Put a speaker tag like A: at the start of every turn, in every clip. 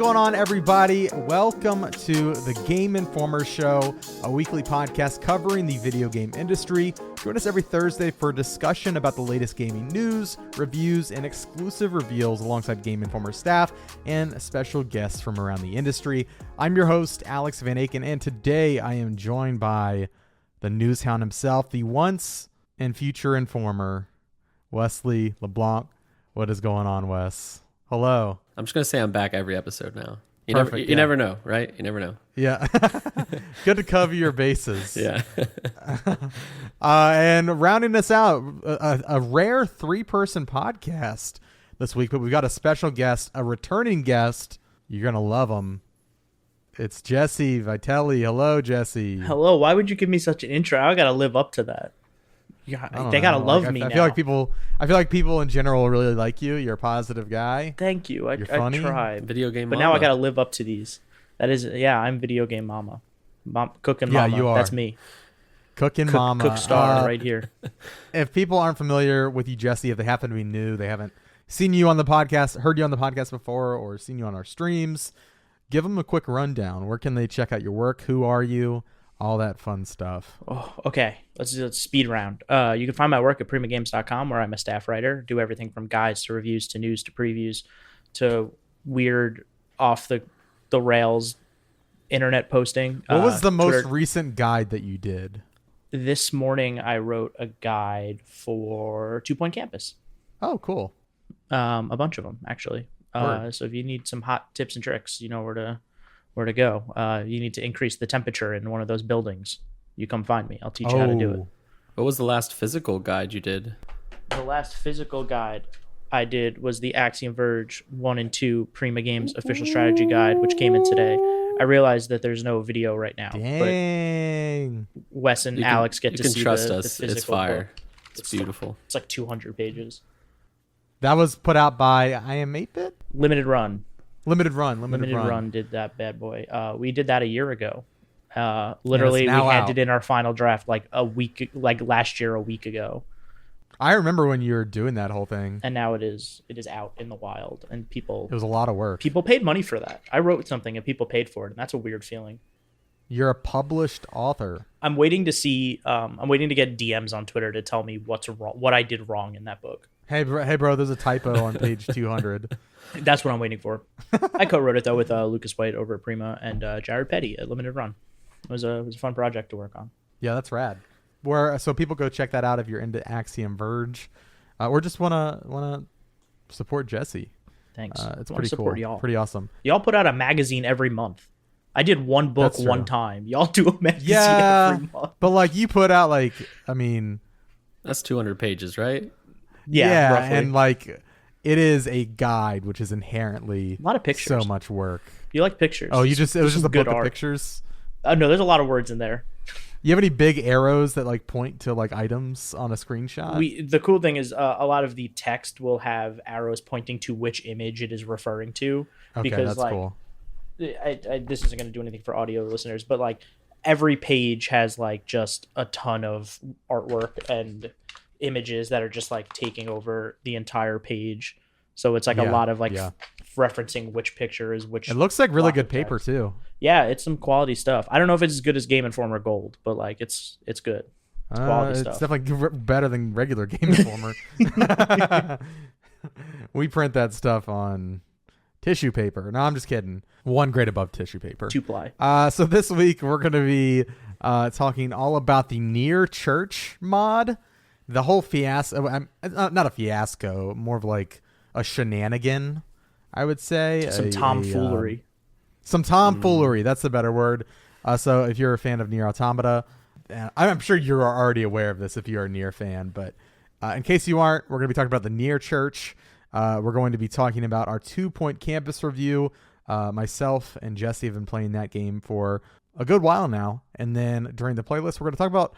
A: going on, everybody? Welcome to the Game Informer Show, a weekly podcast covering the video game industry. Join us every Thursday for a discussion about the latest gaming news, reviews, and exclusive reveals alongside Game Informer staff and special guests from around the industry. I'm your host, Alex Van Aken, and today I am joined by the news hound himself, the once and future informer, Wesley LeBlanc. What is going on, Wes? Hello.
B: I'm just going to say I'm back every episode now. You never know, right? You never know.
A: Yeah. Good to cover your bases.
B: Yeah.
A: And rounding us out, a rare three-person podcast this week, but we've got a special guest, a returning guest. You're going to love him. It's Jesse Vitelli. Hello, Jesse.
C: Hello. Why would you give me such an intro? I got to live up to that. They got to love me now.
A: I feel like people in general really like you. You're a positive guy.
C: Thank you.
A: You're funny.
C: I tried.
B: Video game
C: but
B: mama.
C: now I got to live up to these. That is, I'm video game mama. Cooking
A: yeah,
C: mama.
A: You are.
C: That's me.
A: Cooking mama.
C: Cook star right here.
A: If people aren't familiar with you, Jesse, if they happen to be new, they haven't seen you on the podcast, heard you on the podcast before, or seen you on our streams, give them a quick rundown. Where can they check out your work? Who are you? All that fun stuff.
C: Oh, okay. Let's do a speed round. You can find my work at primagames.com, where I'm a staff writer. Do everything from guides to reviews to news to previews to weird off the rails internet posting.
A: What was the most
C: Twitter.
A: recent guide that you did?
C: This morning I wrote a guide for 2 Point Campus.
A: Oh, cool.
C: A bunch of them, actually. So if you need some hot tips and tricks, you know where to go. You need to increase the temperature in one of those buildings. You come find me. I'll teach you how to do it.
B: What was the last physical guide you did?
C: The last physical guide I did was the Axiom Verge 1 and 2 Prima Games official strategy guide, which came in today. I realized that there's no video right now.
A: Dang.
C: But Wes and Alex get to see
B: you can trust
C: the
B: us.
C: physical
B: It's fire.
C: book.
B: It's beautiful.
C: It's like 200 pages.
A: That was put out by I Am 8-Bit?
C: Limited Run
A: Limited Run
C: did that bad boy. We did that a year ago. Literally, we handed in our final draft like last year, a week ago.
A: I remember when you were doing that whole thing.
C: And now it is out in the wild, and
A: It was a lot of work.
C: people paid money for that. I wrote something and people paid for it, and that's a weird feeling.
A: You're a published author.
C: I'm waiting to see. I'm waiting to get DMs on Twitter to tell me what's wrong, what I did wrong in that book.
A: Hey, bro, there's a typo on page 200.
C: That's what I'm waiting for. I co-wrote it though with Lucas White over at Prima and Jared Petty at Limited Run. It was a fun project to work on.
A: Yeah, that's rad. So people go check that out if you're into Axiom Verge, or just wanna support Jesse.
C: Thanks.
A: It's pretty cool.
C: Y'all.
A: Pretty awesome.
C: Y'all put out a magazine every month. I did one book one time. Y'all do a magazine every month.
A: But like you put out
B: That's 200 pages, right?
C: Yeah, roughly.
A: And like it is a guide, which is inherently
C: a lot of pictures.
A: So much work.
C: You like pictures?
A: Oh, it was just a book of
C: art.
A: pictures.
C: No, there's a lot of words in there.
A: You have any big arrows that like point to like items on a screenshot?
C: The cool thing is a lot of the text will have arrows pointing to which image it is referring to.
A: Okay,
C: because
A: that's cool.
C: This isn't going to do anything for audio listeners, but like every page has like just a ton of artwork and images that are just like taking over the entire page. So it's like a lot of like referencing which picture is which.
A: It looks like really good paper too.
C: Yeah, it's some quality stuff. I don't know if it's as good as Game Informer Gold, but like it's good. It's quality stuff.
A: It's definitely better than regular Game Informer. We print that stuff on tissue paper. No, I'm just kidding. One grade above tissue paper.
C: 2-ply.
A: So this week we're going to be talking all about the Nier Church mod. The whole fiasco, not a fiasco, more of like a shenanigan, I would say.
C: Some tomfoolery.
A: Some tomfoolery, that's the better word. So if you're a fan of Nier Automata, I'm sure you're already aware of this if you're a Nier fan, but in case you aren't, we're going to be talking about the Nier Church. We're going to be talking about our 2 Point Campus review. Myself and Jesse have been playing that game for a good while now. And then during the playlist, we're going to talk about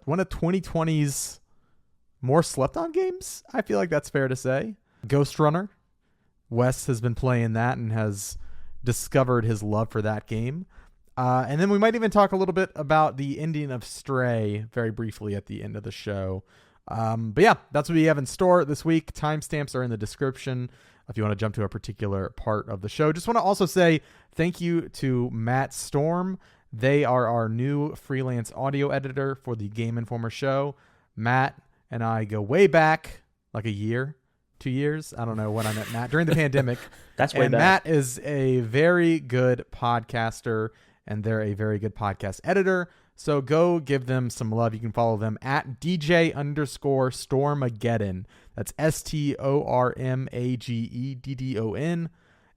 A: one of 2020's more slept on games. I feel like that's fair to say. Ghostrunner. Wes has been playing that and has discovered his love for that game. And then we might even talk a little bit about the ending of Stray very briefly at the end of the show. But yeah, that's what we have in store this week. Timestamps are in the description. if you want to jump to a particular part of the show. Just want to also say thank you to Matt Storm. They are our new freelance audio editor for the Game Informer show. Matt and I go way back, like a year, 2 years. I don't know when I met Matt during the pandemic.
C: That's way
A: and
C: back.
A: Matt is a very good podcaster, and they're a very good podcast editor. So go give them some love. You can follow them at DJ_Stormageddon. That's STORMAGEDDON.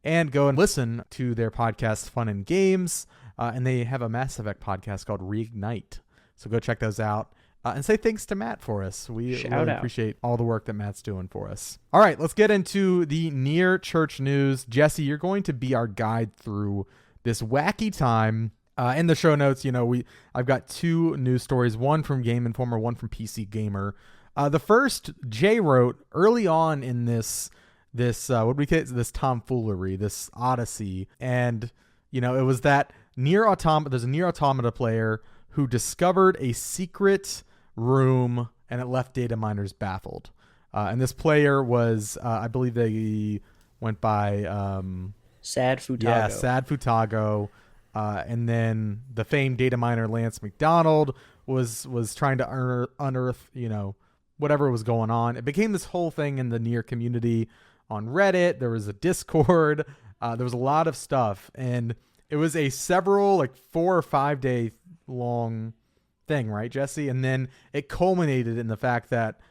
A: And go and listen to their podcast, Fun and Games. And they have a Mass Effect podcast called Reignite. So go check those out. And say thanks to Matt for us. We really appreciate all the work that Matt's doing for us. All right, let's get into the Nier Church news. Jesse, you're going to be our guide through this wacky time. In the show notes, I've got 2 news stories, one from Game Informer, one from PC Gamer. The first, Jay wrote early on in this tomfoolery, this odyssey, and it was that there's a Nier Automata player who discovered a secret room, and it left data miners baffled. And this player was, I believe they went by
C: Sad Futago.
A: Yeah, Sad Futago. And then the famed data miner Lance McDonald was trying to unearth, whatever was going on. It became this whole thing in the Nier community on Reddit. There was a Discord. There was a lot of stuff, and it was a 4 or 5 day long thing, right, Jesse? And then it culminated in the fact that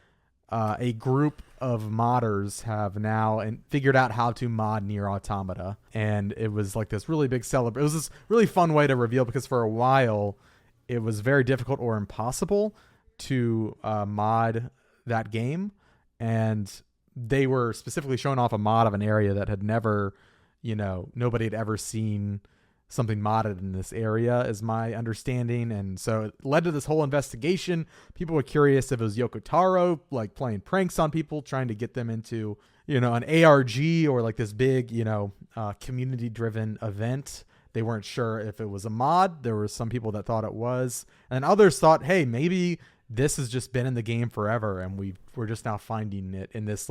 A: a group of modders have now figured out how to mod Nier Automata, and it was like this really big celebration. It was this really fun way to reveal, because for a while it was very difficult or impossible to mod that game, and they were specifically showing off a mod of an area that had never, nobody had ever seen something modded in this area, is my understanding. And so it led to this whole investigation. People were curious if it was Yoko Taro playing pranks on people, trying to get them into an ARG or this big community driven event. They weren't sure if it was a mod. There were some people that thought it was, and others thought, hey, maybe this has just been in the game forever, and we're just now finding it in this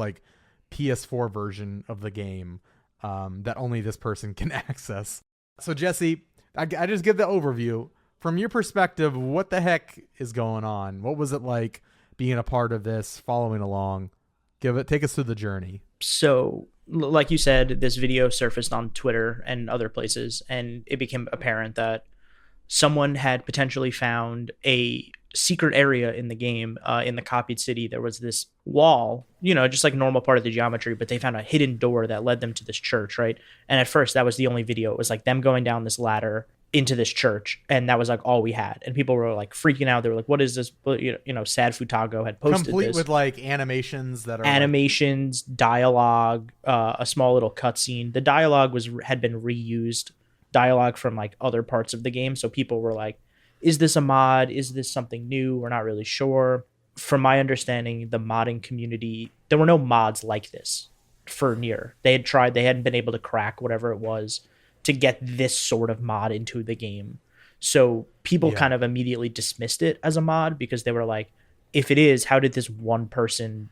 A: PS4 version of the game that only this person can access. So Jesse, I just give the overview. From your perspective, what the heck is going on? What was it like being a part of this, following along? Take us through the journey.
C: So, like you said, this video surfaced on Twitter and other places, and it became apparent that someone had potentially found a secret area in the game. In the copied city, there was this wall, just like normal part of the geometry, but they found a hidden door that led them to this church, right? And at first, that was the only video. It was them going down this ladder into this church, and that was all we had. And people were freaking out. They were like, "What is this?" Sad Futago had posted
A: complete
C: this
A: with animations that are
C: animations, dialogue, a small little cutscene. The dialogue had been reused dialogue from other parts of the game, so people were like, is this a mod? Is this something new? We're not really sure. From my understanding, the modding community, there were no mods like this for Nier. They hadn't been able to crack whatever it was to get this sort of mod into the game. So people kind of immediately dismissed it as a mod, because they were like, if it is, how did this one person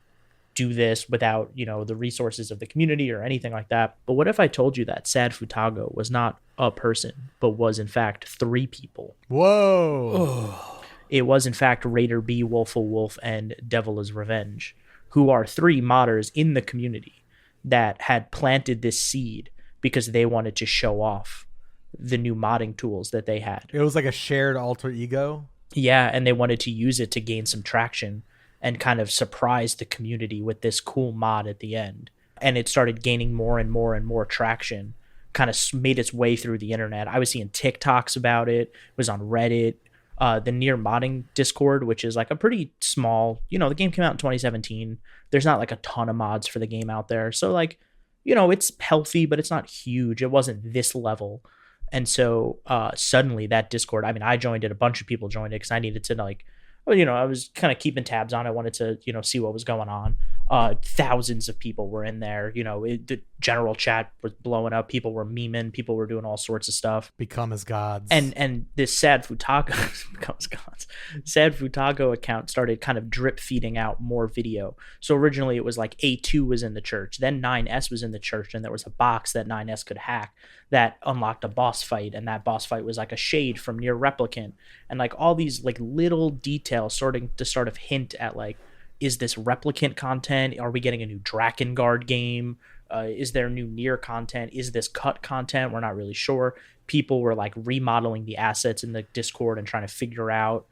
C: do this without, the resources of the community or anything like that? But what if I told you that Sad Futago was not a person, but was in fact 3 people?
A: Whoa.
C: It was in fact Raider B, Wolful Wolf, and Devil is Revenge, who are 3 modders in the community that had planted this seed because they wanted to show off the new modding tools that they had.
A: It was like a shared alter ego.
C: Yeah, and they wanted to use it to gain some traction and kind of surprise the community with this cool mod at the end. And it started gaining more and more and more traction, kind of made its way through the internet. I was seeing TikToks about it. It was on Reddit. The Nier modding Discord, which is a pretty small, the game came out in 2017. There's not a ton of mods for the game out there. So it's healthy, but it's not huge. It wasn't this level. And so suddenly that Discord, I joined it. A bunch of people joined it because I needed to I was kind of keeping tabs on it. I wanted to, see what was going on. Thousands of people were in there. The general chat was blowing up. People were memeing. People were doing all sorts of stuff.
A: Become as gods.
C: And this Sad Futago becomes gods. Sad Futago account started kind of drip feeding out more video. So originally it was like A2 was in the church, then 9S was in the church, and there was a box that 9S could hack that unlocked a boss fight, and that boss fight was like a shade from Nier Replicant, and like all these like little details starting to sort of hint at like, is this Replicant content? Are we getting a new Drakengard game? Is there new Nier content? Is this cut content? We're not really sure. People were like remodeling the assets in the Discord and trying to figure out,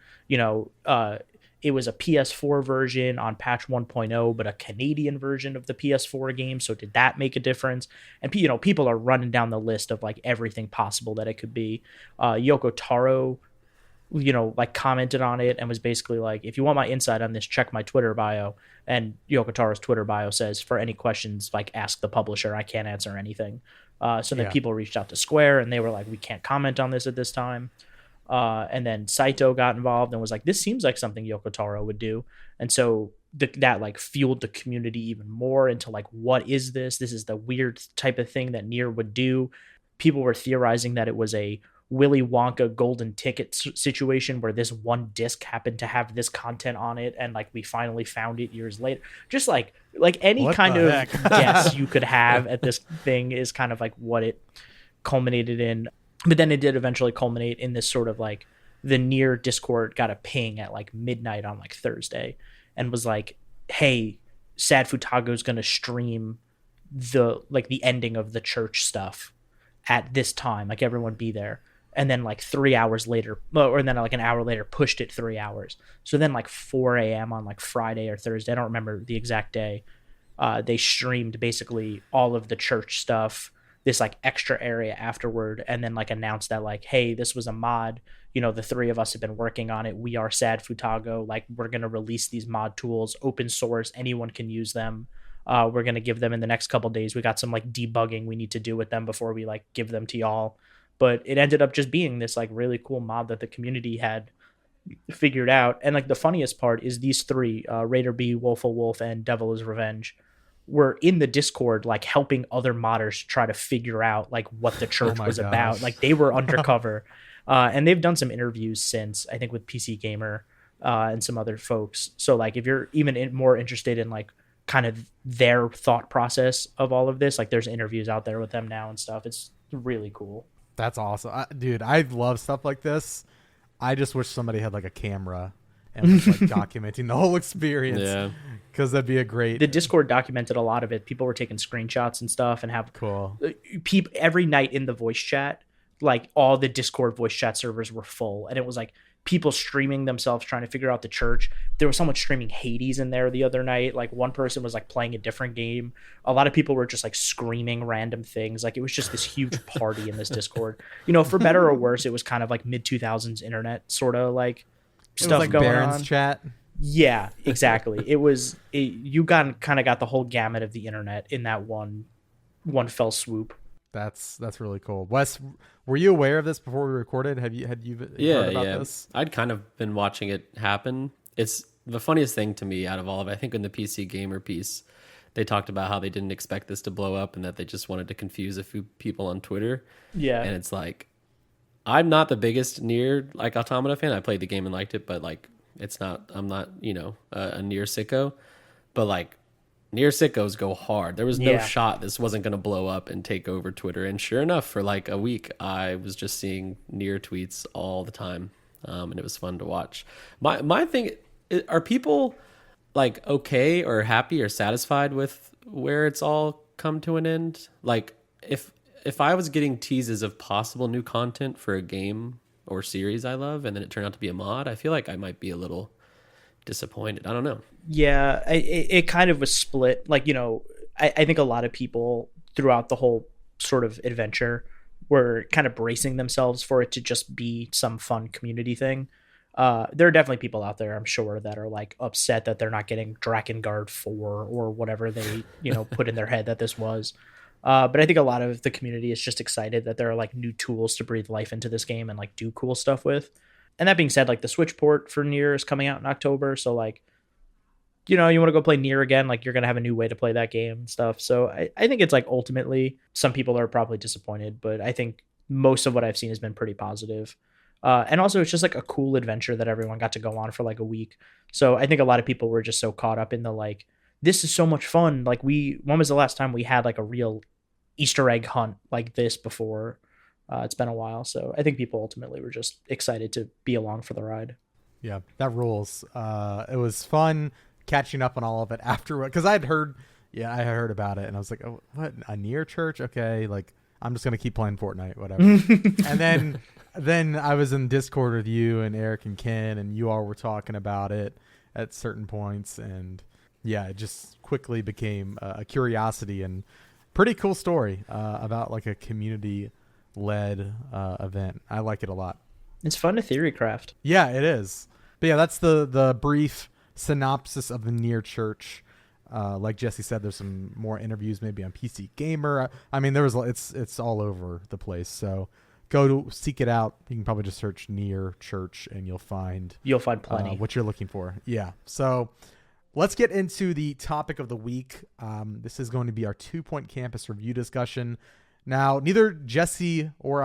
C: it was a PS4 version on patch 1.0, but a Canadian version of the PS4 game. So did that make a difference? And, people are running down the list of like everything possible that it could be. Yoko Taro, like commented on it and was basically like, if you want my insight on this, check my Twitter bio. And Yoko Taro's Twitter bio says, for any questions, like ask the publisher. I can't answer anything. So then people reached out to Square and they were like, we can't comment on this at this time. And then Saito got involved and was like, this seems like something Yoko Taro would do. And so that like fueled the community even more into like, what is this? This is the weird type of thing that Nier would do. People were theorizing that it was a Willy Wonka golden ticket situation where this one disc happened to have this content on it, and like we finally found it years later. Just like any what kind of guess you could have at this thing is kind of like what it culminated in. But then it did eventually culminate in this sort of like, the Nier Discord got a ping at like midnight on like Thursday and was like, hey, Sad Futago's gonna stream the ending of the church stuff at this time, like everyone be there. And then like 3 hours later, or then like an hour later, pushed it 3 hours. So then like 4 a.m. on like Friday or Thursday, I don't remember the exact day, they streamed basically all of the church stuff, this like extra area afterward, and then like announced that like, hey, this was a mod. The three of us have been working on it. We are Sad Futago. Like, we're going to release these mod tools, open source. Anyone can use them. We're going to give them in the next couple days. We got some like debugging we need to do with them before we like give them to y'all. But it ended up just being this like really cool mod that the community had figured out. And like the funniest part is these three, Raider B, Wolful Wolf, and Devil is Revenge, were in the Discord like helping other modders try to figure out like what the church was about. Like they were undercover. And they've done some interviews since, I think with PC Gamer and some other folks. So like if you're even more interested in like kind of their thought process of all of this, like there's interviews out there with them now and stuff. It's really cool.
A: That's awesome. Dude, I love stuff like this. I just wish somebody had like a camera and was like documenting the whole experience. Yeah. Because that'd be a great...
C: The Discord documented a lot of it. People were taking screenshots and stuff and have...
A: Cool.
C: Every night in the voice chat, like all the Discord voice chat servers were full. And it was like people streaming themselves trying to figure out the church. There was someone streaming Hades in there the other night. Like one person was like playing a different game. A lot of people were just like screaming random things. Like it was just this huge party in this Discord. For better or worse, it was kind of like mid-2000s internet sort of like stuff
A: like
C: going
A: Baron's
C: on.
A: Chat.
C: Yeah, exactly. You kind of got the whole gamut of the internet in that one fell swoop.
A: That's really cool. Wes, were you aware of this before we recorded? Had you heard about this?
B: I'd kind of been watching it happen. It's the funniest thing to me out of all of it. I think in the PC Gamer piece, they talked about how they didn't expect this to blow up and that they just wanted to confuse a few people on Twitter.
C: Yeah.
B: And it's like, I'm not the biggest Nier like Automata fan. I played the game and liked it, but like I'm not a Nier sicko, but like Nier sickos go hard. There was no shot this wasn't going to blow up and take over Twitter. And sure enough, for like a week, I was just seeing Nier tweets all the time. And it was fun to watch. My thing, are people like okay or happy or satisfied with where it's all come to an end? Like if I was getting teases of possible new content for a game or series I love, and then it turned out to be a mod, I feel like I might be a little disappointed. I don't know.
C: Yeah, it kind of was split. Like, I think a lot of people throughout the whole sort of adventure were kind of bracing themselves for it to just be some fun community thing. There are definitely people out there, I'm sure, that are like upset that they're not getting Drakengard 4 or whatever they, put in their head that this was. But I think a lot of the community is just excited that there are like new tools to breathe life into this game and like do cool stuff with. And that being said, like the Switch port for Nier is coming out in October. So like you know, you want to go play Nier again, like you're going to have a new way to play that game and stuff. So I think it's like ultimately some people are probably disappointed, but I think most of what I've seen has been pretty positive. And also it's just like a cool adventure that everyone got to go on for like a week. So I think a lot of people were just so caught up in the like, this is so much fun. Like when was the last time we had like a real Easter egg hunt like this before? It's been a while. So I think people ultimately were just excited to be along for the ride.
A: Yeah, that rules. It was fun catching up on all of it afterward, because I had heard about it, and I was like, oh, what, a Nier Church? Okay, like I'm just gonna keep playing Fortnite, whatever. And then I was in Discord with you and Eric and Ken, and you all were talking about it at certain points, and yeah, it just quickly became a curiosity and pretty cool story about like a community led event. I like it a lot.
C: It's fun to theory craft.
A: Yeah, it is. But yeah, that's the brief synopsis of the Nier Church. Like Jesse said, there's some more interviews maybe on PC Gamer. I mean, it's all over the place. So go seek it out. You can probably just search Nier Church and you'll find
C: plenty
A: what you're looking for. Yeah. So let's get into the topic of the week. This is going to be our 2 Point Campus review discussion. Now, neither Jesse or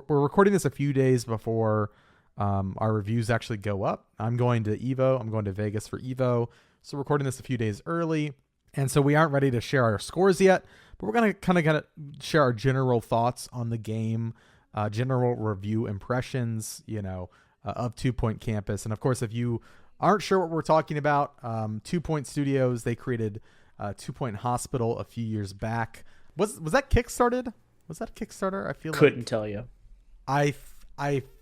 A: we're recording this a few days before our reviews actually go up. I'm going to Evo. I'm going to Vegas for Evo. So we're recording this a few days early. And so we aren't ready to share our scores yet, but we're going to kind of share our general thoughts on the game, general review impressions, of 2 Point Campus. And of course, if you aren't sure what we're talking about, 2 Point Studios, they created 2 Point Hospital a few years back. Was that kickstarted? Was that a Kickstarter? I feel
C: couldn't tell you.
A: I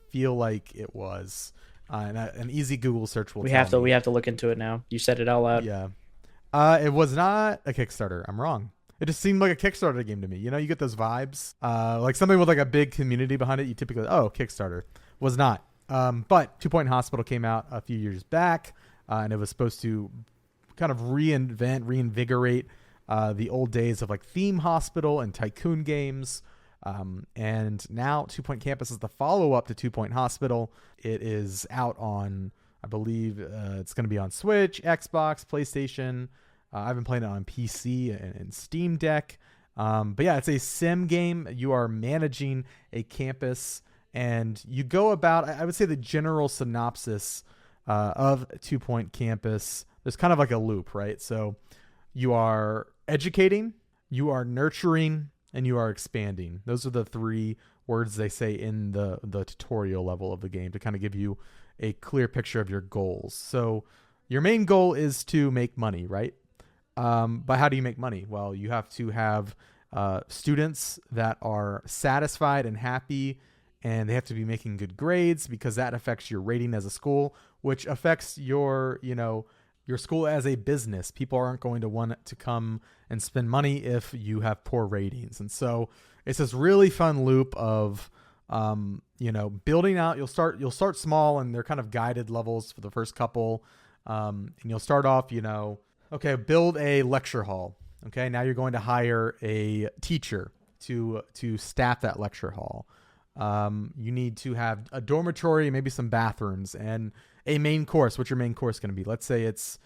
A: feel like it was. And an easy Google search will.
C: We have to look into it now. You said it out loud.
A: Yeah. It was not a Kickstarter. I'm wrong. It just seemed like a Kickstarter game to me. You get those vibes. Like something with like a big community behind it. You typically, Kickstarter. Was not. But 2 Point Hospital came out a few years back, and it was supposed to kind of reinvigorate the old days of like Theme Hospital and Tycoon games. And now 2 Point Campus is the follow-up to 2 Point Hospital. It is out on, I believe it's going to be on Switch, Xbox, PlayStation. I've been playing it on PC and Steam Deck. But yeah, it's a sim game. You are managing a campus, and you go about, I would say the general synopsis of 2 Point Campus, there's kind of like a loop, right? So you are educating, you are nurturing, and you are expanding. Those are the three words they say in the tutorial level of the game to kind of give you a clear picture of your goals. So your main goal is to make money, right? But how do you make money? Well, you have to have students that are satisfied and happy, and they have to be making good grades because that affects your rating as a school, which affects your school as a business. People aren't going to want to come and spend money if you have poor ratings. And so it's this really fun loop of, building out. You'll start small, and they're kind of guided levels for the first couple. And you'll start off, build a lecture hall. Okay. Now you're going to hire a teacher to staff that lecture hall. You need to have a dormitory, maybe some bathrooms, and a main course. What's your main course going to be? Let's say it's,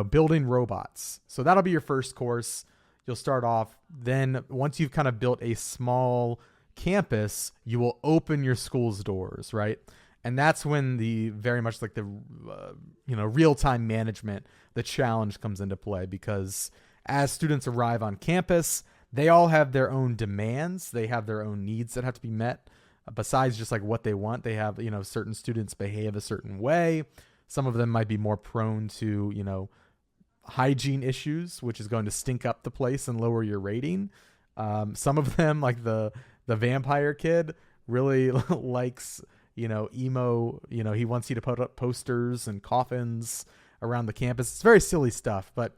A: building robots. So that'll be your first course. You'll start off. Then once you've kind of built a small campus, you will open your school's doors, right? And that's when the very much like the, real-time management, the challenge comes into play, because as students arrive on campus, they all have their own demands. They have their own needs that have to be met. Besides just like what they want, they have, certain students behave a certain way. Some of them might be more prone to, hygiene issues, which is going to stink up the place and lower your rating. Some of them, like the vampire kid, really likes, emo, he wants you to put up posters and coffins around the campus. It's very silly stuff. But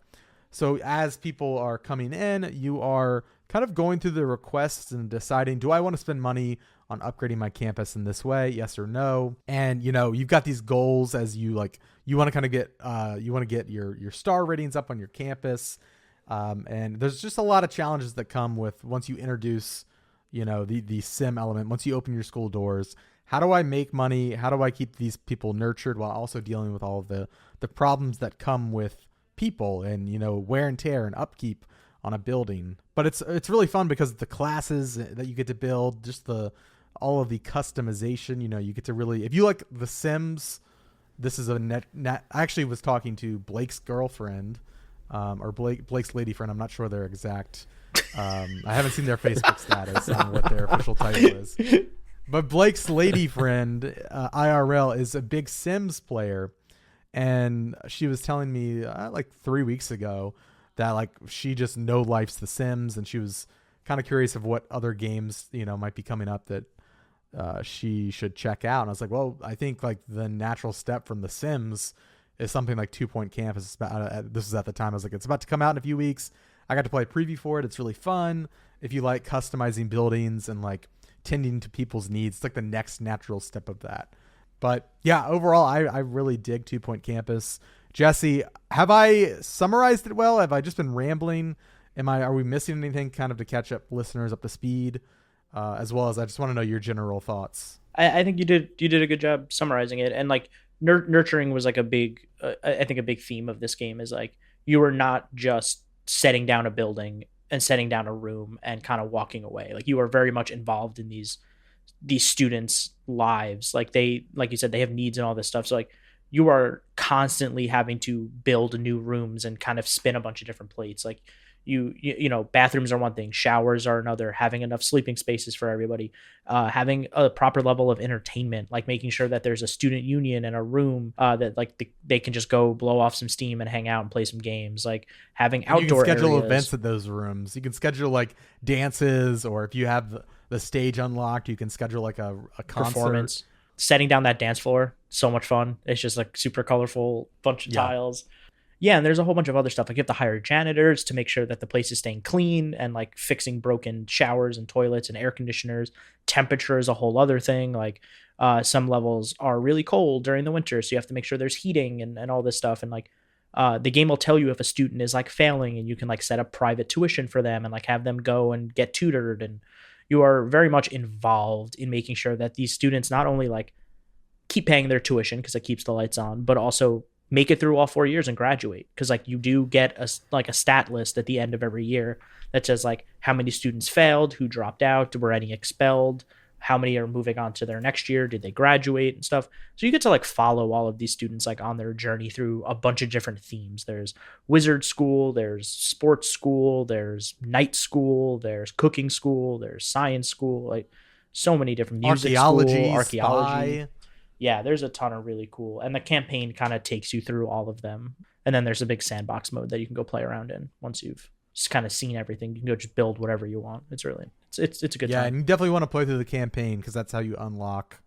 A: so as people are coming in, you are kind of going through the requests and deciding, do I want to spend money on upgrading my campus in this way? Yes or no? And, you've got these goals as you want to kind of get your star ratings up on your campus. And there's just a lot of challenges that come with once you introduce, the sim element, once you open your school doors. How do I make money? How do I keep these people nurtured while also dealing with all of the problems that come with people and, wear and tear and upkeep on a building. But it's really fun because the classes that you get to build, just all of the customization, you get to really, if you like The Sims, this is I actually was talking to Blake's girlfriend, or Blake's lady friend. I'm not sure their exact, I haven't seen their Facebook status on what their official title is. But Blake's lady friend, IRL, is a big Sims player. And she was telling me like 3 weeks ago that like she just lifes The Sims, and she was kind of curious of what other games, might be coming up that she should check out. And I was like, well, I think like the natural step from The Sims is something like 2 Point Campus. This was at the time. I was like, it's about to come out in a few weeks. I got to play a preview for it. It's really fun. If you like customizing buildings and like tending to people's needs, it's like the next natural step of that. But yeah, overall, I really dig 2 Point Campus. Jesse, have I summarized it well? Have I just been rambling? Are we missing anything kind of to catch up listeners up to speed? As well as I just want to know your general thoughts.
C: I think you did a good job summarizing it. And like nurturing was like a big theme of this game is like, you are not just setting down a building and setting down a room and kind of walking away. Like you are very much involved in these students' lives. Like you said, they have needs and all this stuff. So like you are constantly having to build new rooms and kind of spin a bunch of different plates. Like you know, bathrooms are one thing, showers are another, having enough sleeping spaces for everybody, having a proper level of entertainment, like making sure that there's a student union and a room that like they can just go blow off some steam and hang out and play some games, like having outdoor
A: you can schedule
C: areas.
A: Events at those rooms. You can schedule like dances, or if you have the stage unlocked, you can schedule like a concert.
C: Performance. Setting down that dance floor, so much fun. It's just like super colorful bunch of tiles. Yeah, and there's a whole bunch of other stuff. Like you have to hire janitors to make sure that the place is staying clean, and like fixing broken showers and toilets and air conditioners. Temperature is a whole other thing. Like some levels are really cold during the winter, so you have to make sure there's heating and all this stuff. And like the game will tell you if a student is like failing, and you can like set up private tuition for them and like have them go and get tutored. And you are very much involved in making sure that these students not only like keep paying their tuition because it keeps the lights on, but also make it through all 4 years and graduate. Because like you do get a stat list at the end of every year that says like how many students failed, who dropped out, were any expelled, how many are moving on to their next year, did they graduate and stuff. So you get to like follow all of these students like on their journey through a bunch of different themes. There's wizard school, there's sports school, there's night school, there's cooking school, there's science school, like so many different music
A: archaeology.
C: Spy. Yeah, there's a ton of really cool. And the campaign kind of takes you through all of them. And then there's a big sandbox mode that you can go play around in. Once you've just kind of seen everything, you can go just build whatever you want. It's really, it's a good time.
A: Yeah, and you definitely want to play through the campaign because that's how you unlock,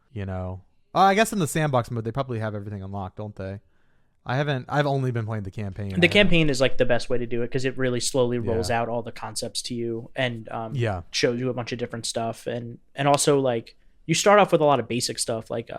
A: I guess in the sandbox mode, they probably have everything unlocked, don't they? I've only been playing the campaign.
C: The campaign is like the best way to do it because it really slowly rolls out all the concepts to you and shows you a bunch of different stuff. And also like you start off with a lot of basic stuff like,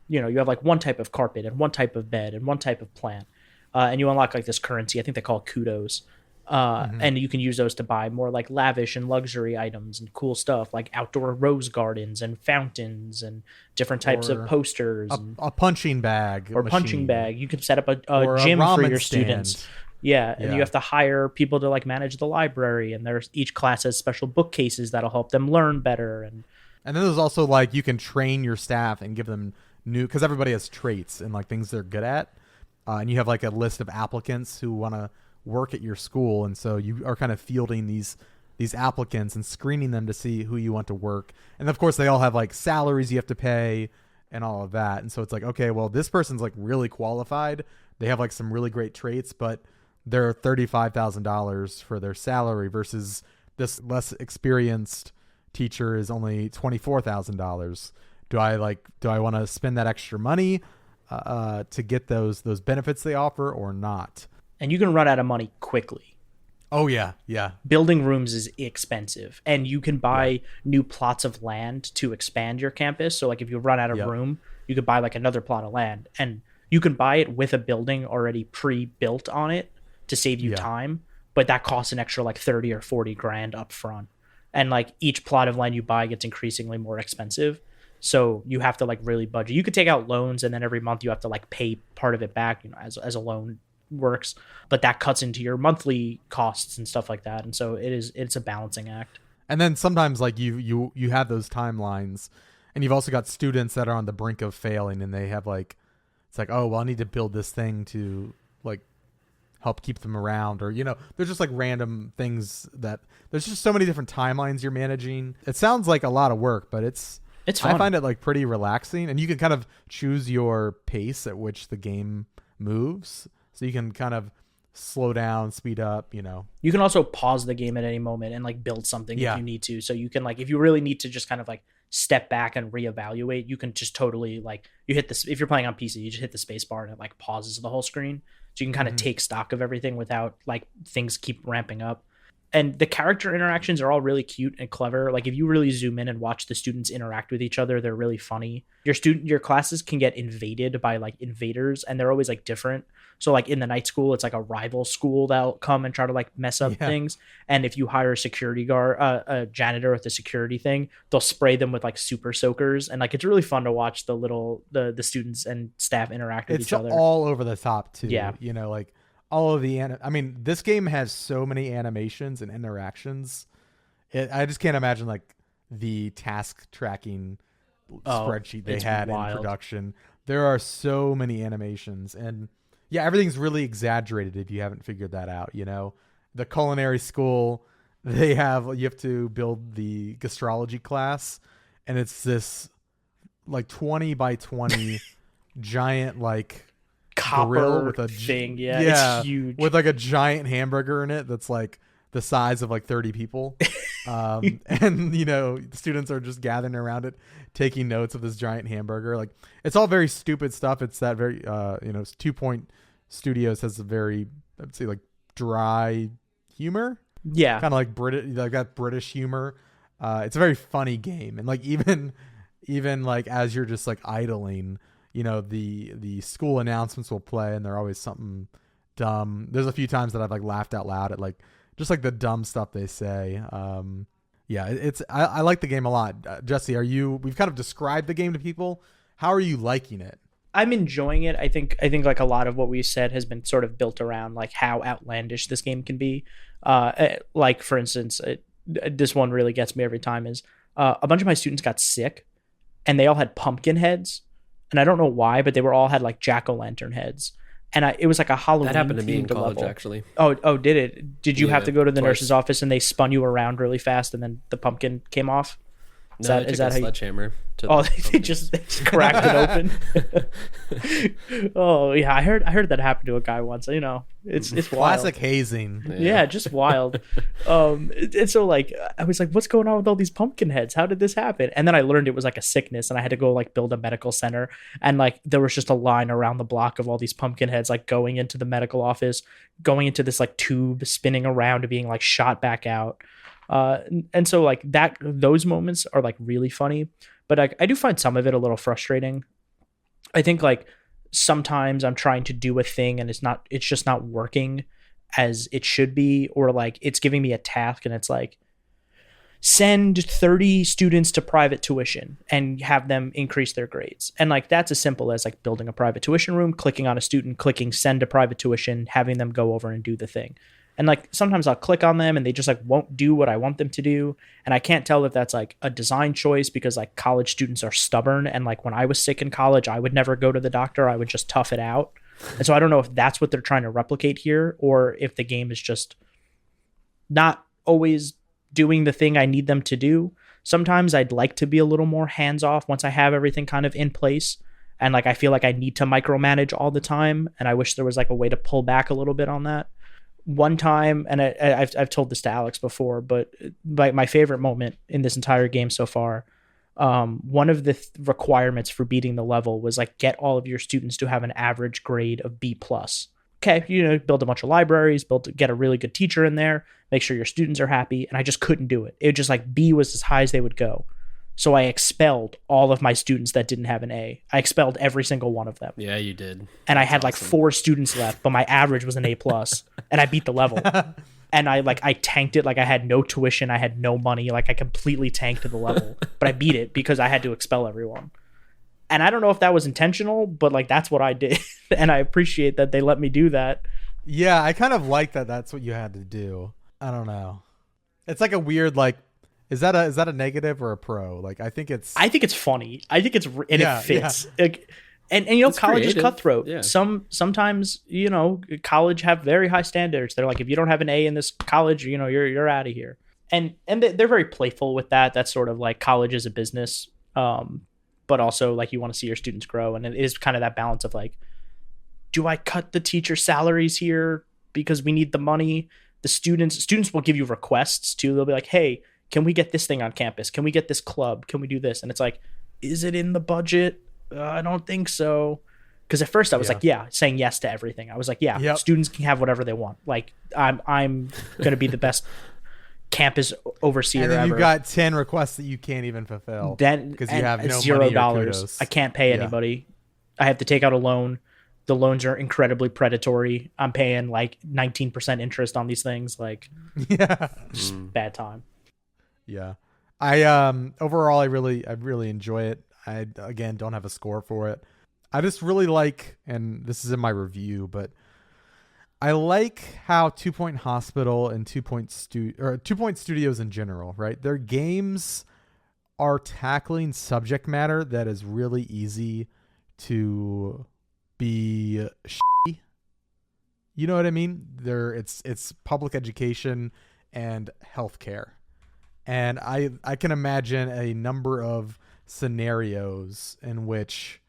C: you have like one type of carpet and one type of bed and one type of plant. And you unlock like this currency. I think they call it kudos. And you can use those to buy more like lavish and luxury items and cool stuff like outdoor rose gardens and fountains and different types of posters.
A: A punching bag.
C: Or punching bag. You can set up a gym for your students. Yeah, and you have to hire people to like manage the library. And there's each class has special bookcases that'll help them learn better. And
A: then there's also like you can train your staff and give them because everybody has traits and like things they're good at. And you have like a list of applicants who want to work at your school, and so you are kind of fielding these applicants and screening them to see who you want to work. And of course they all have like salaries you have to pay and all of that. And so it's like, okay, well, this person's like really qualified, they have like some really great traits, but they're $35,000 for their salary versus this less experienced teacher is only $24,000. Do I want to spend that extra money to get those benefits they offer or not?
C: And you can run out of money quickly.
A: Oh, yeah.
C: Building rooms is expensive. And you can buy new plots of land to expand your campus. So, like, if you run out of room, you could buy, like, another plot of land. And you can buy it with a building already pre-built on it to save you time. But that costs an extra, like, 30 or 40 grand up front. And, like, each plot of land you buy gets increasingly more expensive. So you have to, like, really budget. You could take out loans, and then every month you have to, like, pay part of it back, as a loan works, but that cuts into your monthly costs and stuff like that. And so it's a balancing act.
A: And then sometimes like you have those timelines, and you've also got students that are on the brink of failing, and they have like, it's like, oh, well, I need to build this thing to like help keep them around, or, you know, there's just like random things that there's just so many different timelines you're managing. It sounds like a lot of work, but it's fun. I find it like pretty relaxing, and you can kind of choose your pace at which the game moves. So you can kind of slow down, speed up, you know. You
C: can also pause the game at any moment and like build something if you need to. So you can like, if you really need to just kind of like step back and reevaluate, you can just totally like, you hit this, if you're playing on PC, you just hit the space bar and it like pauses the whole screen. So you can kind of take stock of everything without like things keep ramping up. And the character interactions are all really cute and clever. Like if you really zoom in and watch the students interact with each other, they're really funny. Your classes can get invaded by like invaders, and they're always like different. So like in the night school, it's like a rival school that'll come and try to like mess up things. And if you hire a security guard, a janitor with the security thing, they'll spray them with like super soakers. And like, it's really fun to watch the students and staff interact with each other.
A: It's all over the top too. Yeah. You know, like all of the, I mean, this game has so many animations and interactions. I just can't imagine like the task tracking spreadsheet they had in production. There are so many animations, and yeah, everything's really exaggerated if you haven't figured that out, you know. The culinary school, you have to build the gastrology class, and it's this like 20 by 20 giant like
C: copper
A: grill with a
C: thing. It's huge.
A: With like a giant hamburger in it that's like the size of like 30 people. And you know, the students are just gathering around it, taking notes of this giant hamburger. Like, it's all very stupid stuff. It's that very, you know, 2 Point Studios has a very, I'd say, like dry humor.
C: Yeah.
A: Kind of like like that British humor. It's a very funny game. And like, even like as you're just like idling, you know, the school announcements will play, and they're always something dumb. There's a few times that I've like laughed out loud at like, just like the dumb stuff they say. I like the game a lot. Jesse, we've kind of described the game to people. How are you liking it?
C: I'm enjoying it. I think like a lot of what we said has been sort of built around like how outlandish this game can be. Like for instance, this one really gets me every time is a bunch of my students got sick, and they all had pumpkin heads, and I don't know why, but they all had like jack-o'-lantern heads. And it was like a Halloween.
B: That happened to me in college,
C: level.
B: actually.
C: Oh, did it? Did you have to go to the nurse's office and they spun you around really fast and then the pumpkin came off?
B: Is that a sledgehammer?
C: They just cracked it open. Oh yeah, I heard that happened to a guy once. You know, it's
A: classic
C: wild.
A: hazing.
C: Yeah, just wild. And so like I was like, what's going on with all these pumpkin heads? How did this happen? And then I learned it was like a sickness, and I had to go like build a medical center, and like there was just a line around the block of all these pumpkin heads, like going into the medical office, going into this like tube, spinning around, and being like shot back out. And so like those moments are like really funny, but I do find some of it a little frustrating. I think like sometimes I'm trying to do a thing and it's just not working as it should be, or like it's giving me a task and it's like, send 30 students to private tuition and have them increase their grades. And like, that's as simple as like building a private tuition room, clicking on a student, clicking send to private tuition, having them go over and do the thing. And like sometimes I'll click on them and they just like won't do what I want them to do. And I can't tell if that's like a design choice, because like college students are stubborn. And like when I was sick in college, I would never go to the doctor. I would just tough it out. And so I don't know if that's what they're trying to replicate here, or if the game is just not always doing the thing I need them to do. Sometimes I'd like to be a little more hands off once I have everything kind of in place. And like I feel like I need to micromanage all the time. And I wish there was like a way to pull back a little bit on that. One time, and I've told this to Alex before, but like my favorite moment in this entire game so far, one of the requirements for beating the level was like get all of your students to have an average grade of B+. Okay, you know, build a bunch of libraries, get a really good teacher in there, make sure your students are happy, and I just couldn't do it. It was just like B was as high as they would go. So I expelled all of my students that didn't have an A. I expelled every single one of them.
B: Yeah, you did.
C: And I had like 4 students left, but my average was an A+, and I beat the level. And I tanked it. Like I had no tuition, I had no money. Like I completely tanked the level, but I beat it because I had to expel everyone. And I don't know if that was intentional, but like that's what I did. And I appreciate that they let me do that.
A: Yeah, I kind of like that. That's what you had to do. I don't know. It's like a weird like. Is that a negative or a pro? Like I think it's.
C: I think it's funny. I think and
A: Yeah,
C: it fits. Like, and
B: It's
C: college is
B: creative.
C: cutthroat.
B: Yeah.
C: Sometimes college have very high standards. They're like, if you don't have an A in this college, you're out of here. And they're very playful with that. That's sort of like college is a business, but also like you want to see your students grow, and it is kind of that balance of like, do I cut the teacher salaries here because we need the money? The students will give you requests too. They'll be like, hey, can we get this thing on campus? Can we get this club? Can we do this? And it's like, is it in the budget? I don't think so. Because at first I was saying yes to everything. I was like,
A: Yep.
C: students can have whatever they want. Like I'm going to be the best campus overseer
A: And then
C: ever.
A: you've got 10 requests that you can't even fulfill
C: Then
A: because you have no
C: $0.
A: money or kudos.
C: I can't pay anybody. I have to take out a loan. The loans are incredibly predatory. I'm paying like 19% interest on these things. Like,
A: Yeah.
C: just bad time.
A: Yeah. I overall I really enjoy it. I again don't have a score for it. I just really like, and this is in my review, but I like how 2 Point Hospital and 2 Point Studios in general, right? Their games are tackling subject matter that is really easy to be shitty. You know what I mean? It's public education and healthcare. And I can imagine a number of scenarios in which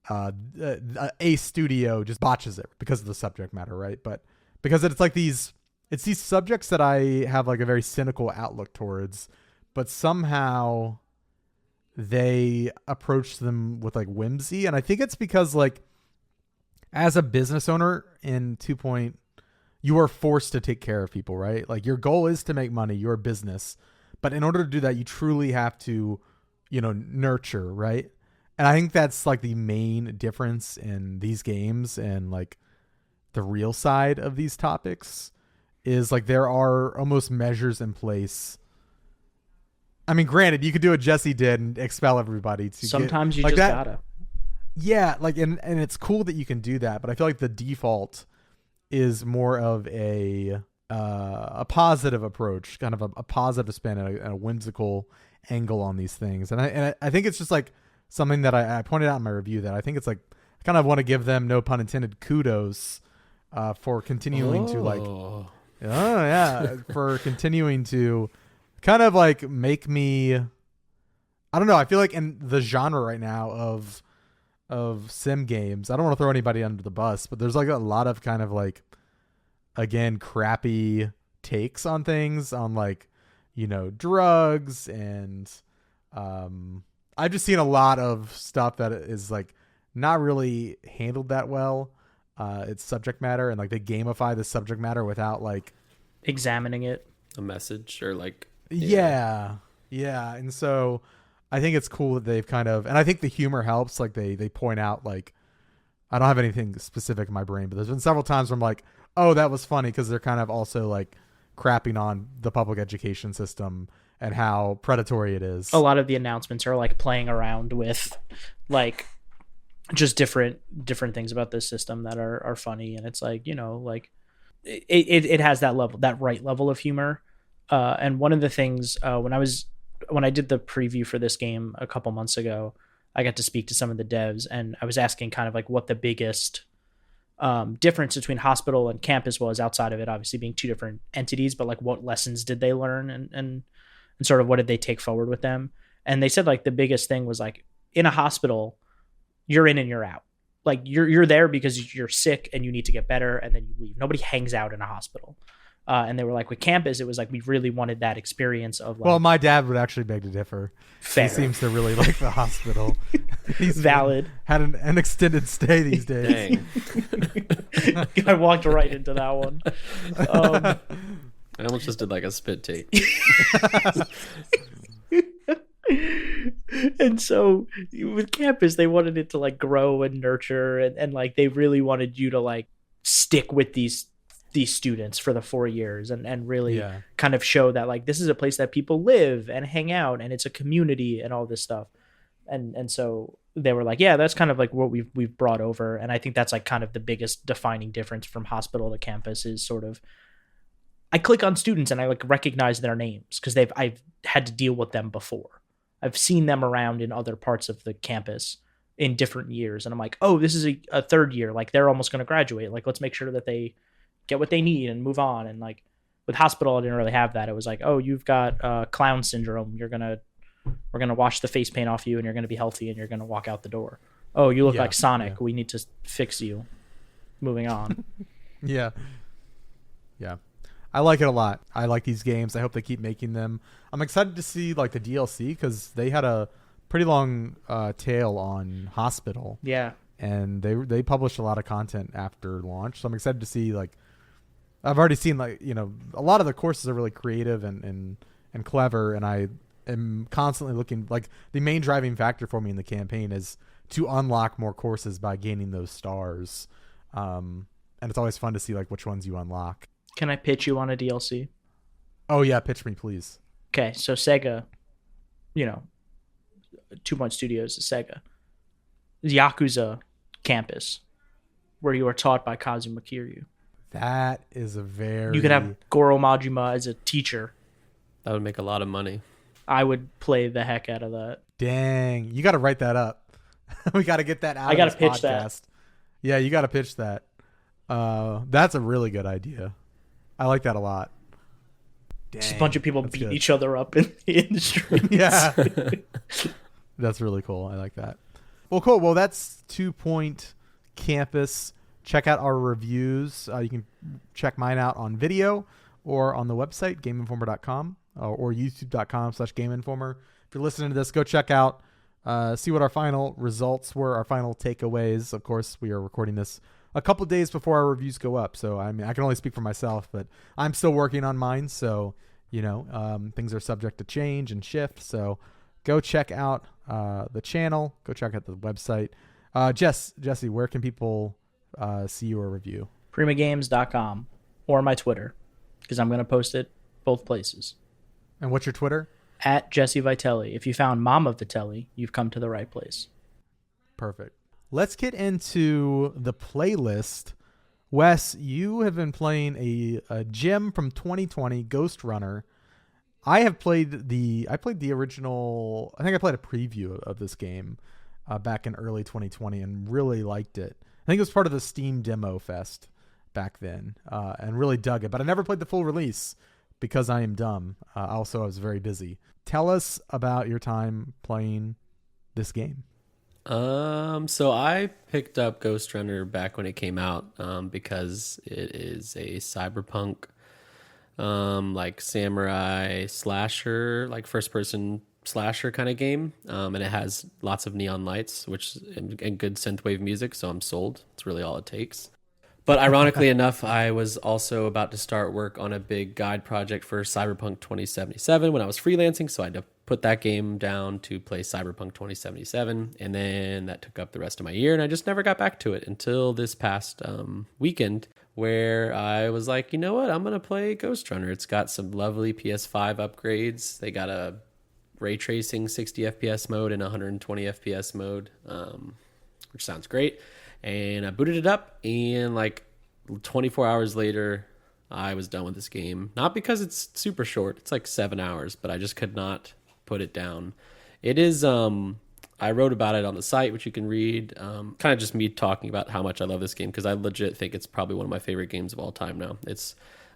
A: a studio just botches it because of the subject matter, right? But because it's like these subjects that I have like a very cynical outlook towards, but somehow they approach them with like whimsy. And I think it's because like as a business owner in 2 Point, you are forced to take care of people, right? Like your goal is to make money, you're a business. But in order to do that, you truly have to, nurture, right? And I think that's like the main difference in these games and like the real side of these topics is like there are almost measures in place. I mean, granted, you could do what Jesse did and expel everybody.
C: Sometimes you
A: like
C: just
A: that,
C: gotta.
A: Yeah, like and it's cool that you can do that, but I feel like the default is more of a positive approach, kind of a positive spin and a whimsical angle on these things. And I think it's just like something that I pointed out in my review that I think it's like I kind of want to give them, no pun intended, kudos for continuing to like for continuing to kind of like make me, I don't know, I feel like in the genre right now of sim games, I don't want to throw anybody under the bus, but there's like a lot of kind of like, again, crappy takes on things, on like, drugs, and I've just seen a lot of stuff that is like not really handled that well. It's subject matter, and like they gamify the subject matter without like
C: examining it,
B: a message or like
A: yeah. And so I think it's cool that they've kind of, and I think the humor helps. Like they point out, like, I don't have anything specific in my brain, but there's been several times where I'm like, oh, that was funny, because they're kind of also like crapping on the public education system and how predatory it is.
C: A lot of the announcements are like playing around with like just different things about this system that are funny, and it's like, like it has that level, that right level of humor. And one of the things when I did the preview for this game a couple months ago, I got to speak to some of the devs, and I was asking kind of like what the biggest difference between hospital and campus was, outside of it obviously being two different entities, but like what lessons did they learn, and sort of what did they take forward with them. And they said like the biggest thing was like, in a hospital, you're in and you're out. Like you're there because you're sick and you need to get better, and then you leave. Nobody hangs out in a hospital. And they were like, with campus, it was like we really wanted that experience of like,
A: well, my dad would actually beg to differ.
C: Fair.
A: He seems to really like the hospital. He's
C: valid.
A: Had an extended stay these days.
B: dang.
C: I walked right into that one.
B: I almost just did like a spit take.
C: And so with campus, they wanted it to like grow and nurture, and like they really wanted you to like stick with these students for the 4 years, and really kind of show that like this is a place that people live and hang out, and it's a community and all this stuff. And so they were like, yeah, that's kind of like what we've brought over. And I think that's like kind of the biggest defining difference from hospital to campus is sort of, I click on students and I like recognize their names because I've had to deal with them before. I've seen them around in other parts of the campus in different years. And I'm like, oh, this is a third year. Like they're almost going to graduate. Like, let's make sure that they get what they need and move on. And like with hospital, I didn't really have that. It was like, oh, you've got clown syndrome. We're going to wash the face paint off you and you're going to be healthy and you're going to walk out the door. Oh, you look like Sonic. Yeah. We need to fix you. Moving on.
A: Yeah. I like it a lot. I like these games. I hope they keep making them. I'm excited to see like the DLC because they had a pretty long tail on Hospital.
C: Yeah.
A: And they published a lot of content after launch. So I'm excited to see like, I've already seen like, a lot of the courses are really creative and clever. And I am constantly looking, like the main driving factor for me in the campaign is to unlock more courses by gaining those stars. And it's always fun to see like which ones you unlock.
C: Can I pitch you on a DLC?
A: Oh yeah, pitch me please.
C: Okay, so Sega, 2 Point Studios is Sega. Yakuza Campus, where you are taught by Kazuma Kiryu.
A: That is a very...
C: You could have Goro Majima as a teacher.
B: That would make a lot of money.
C: I would play the heck out of that.
A: Dang, you got to write that up. We got to get that out. I got to pitch that. Yeah, you got to pitch that. That's a really good idea. I like that a lot. Dang,
C: just a bunch of people beating each other up in the streets.
A: Yeah. That's really cool. I like that. Well, cool. Well, that's 2 Point Campus. Check out our reviews. You can check mine out on video or on the website, gameinformer.com or youtube.com/gameinformer. If you're listening to this, go check out, see what our final results were, our final takeaways. Of course, we are recording this a couple days before our reviews go up. So, I mean, I can only speak for myself, but I'm still working on mine. So, things are subject to change and shift. So go check out the channel. Go check out the website. Jesse, where can people see your review?
C: PrimaGames.com or my Twitter, because I'm going to post it both places.
A: And what's your Twitter?
C: At Jesse Vitelli. If you found Mama Vitelli, you've come to the right place.
A: Perfect. Let's get into the playlist. Wes, you have been playing a gem from 2020, Ghostrunner. I played the original. I think I played a preview of this game back in early 2020 and really liked it. I think it was part of the Steam Demo Fest back then and really dug it. But I never played the full release because I am dumb. Also, I was very busy. Tell us about your time playing this game.
B: So I picked up Ghostrunner back when it came out, because it is a cyberpunk, like samurai slasher, like first person slasher kind of game. And it has lots of neon lights, and good synthwave music. So I'm sold. It's really all it takes. But ironically enough, I was also about to start work on a big guide project for Cyberpunk 2077 when I was freelancing. So I had to put that game down to play Cyberpunk 2077. And then that took up the rest of my year. And I just never got back to it until this past weekend, where I was like, you know what? I'm going to play Ghostrunner. It's got some lovely PS5 upgrades. They got a ray tracing 60 FPS mode and 120 FPS mode, which sounds great. And I booted it up, and like 24 hours later, I was done with this game. Not because it's super short. It's like 7 hours, but I just could not put it down. It is, I wrote about it on the site, which you can read. Kind of just me talking about how much I love this game, because I legit think it's probably one of my favorite games of all time now.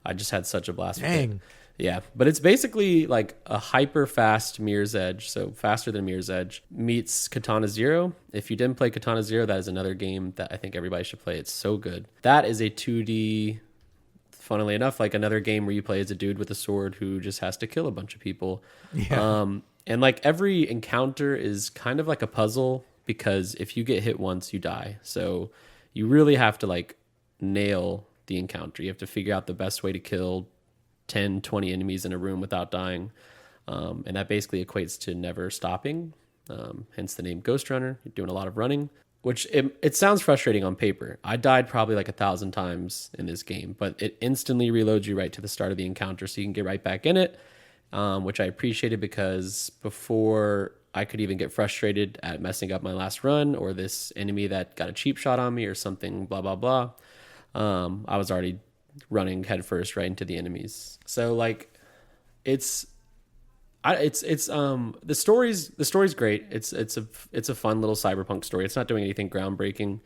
B: I just had such a blast with it. Yeah, but it's basically like a hyper fast Mirror's Edge, so faster than Mirror's Edge, meets Katana Zero. If you didn't play Katana Zero, that is another game that I think everybody should play. It's so good. That is a 2D, funnily enough, like another game where you play as a dude with a sword who just has to kill a bunch of people. Yeah. And like every encounter is kind of like a puzzle, because if you get hit once, you die. So you really have to like nail the encounter. You have to figure out the best way to kill 10, 20 enemies in a room without dying. And that basically equates to never stopping. Hence the name Ghostrunner. You're doing a lot of running, which it sounds frustrating on paper. I died probably like 1,000 times in this game, but it instantly reloads you right to the start of the encounter so you can get right back in it, which I appreciated, because before I could even get frustrated at messing up my last run, or this enemy that got a cheap shot on me or something, blah, blah, blah. I was already running headfirst right into the enemies. So like the story's great. It's a fun little cyberpunk story. It's not doing anything groundbreaking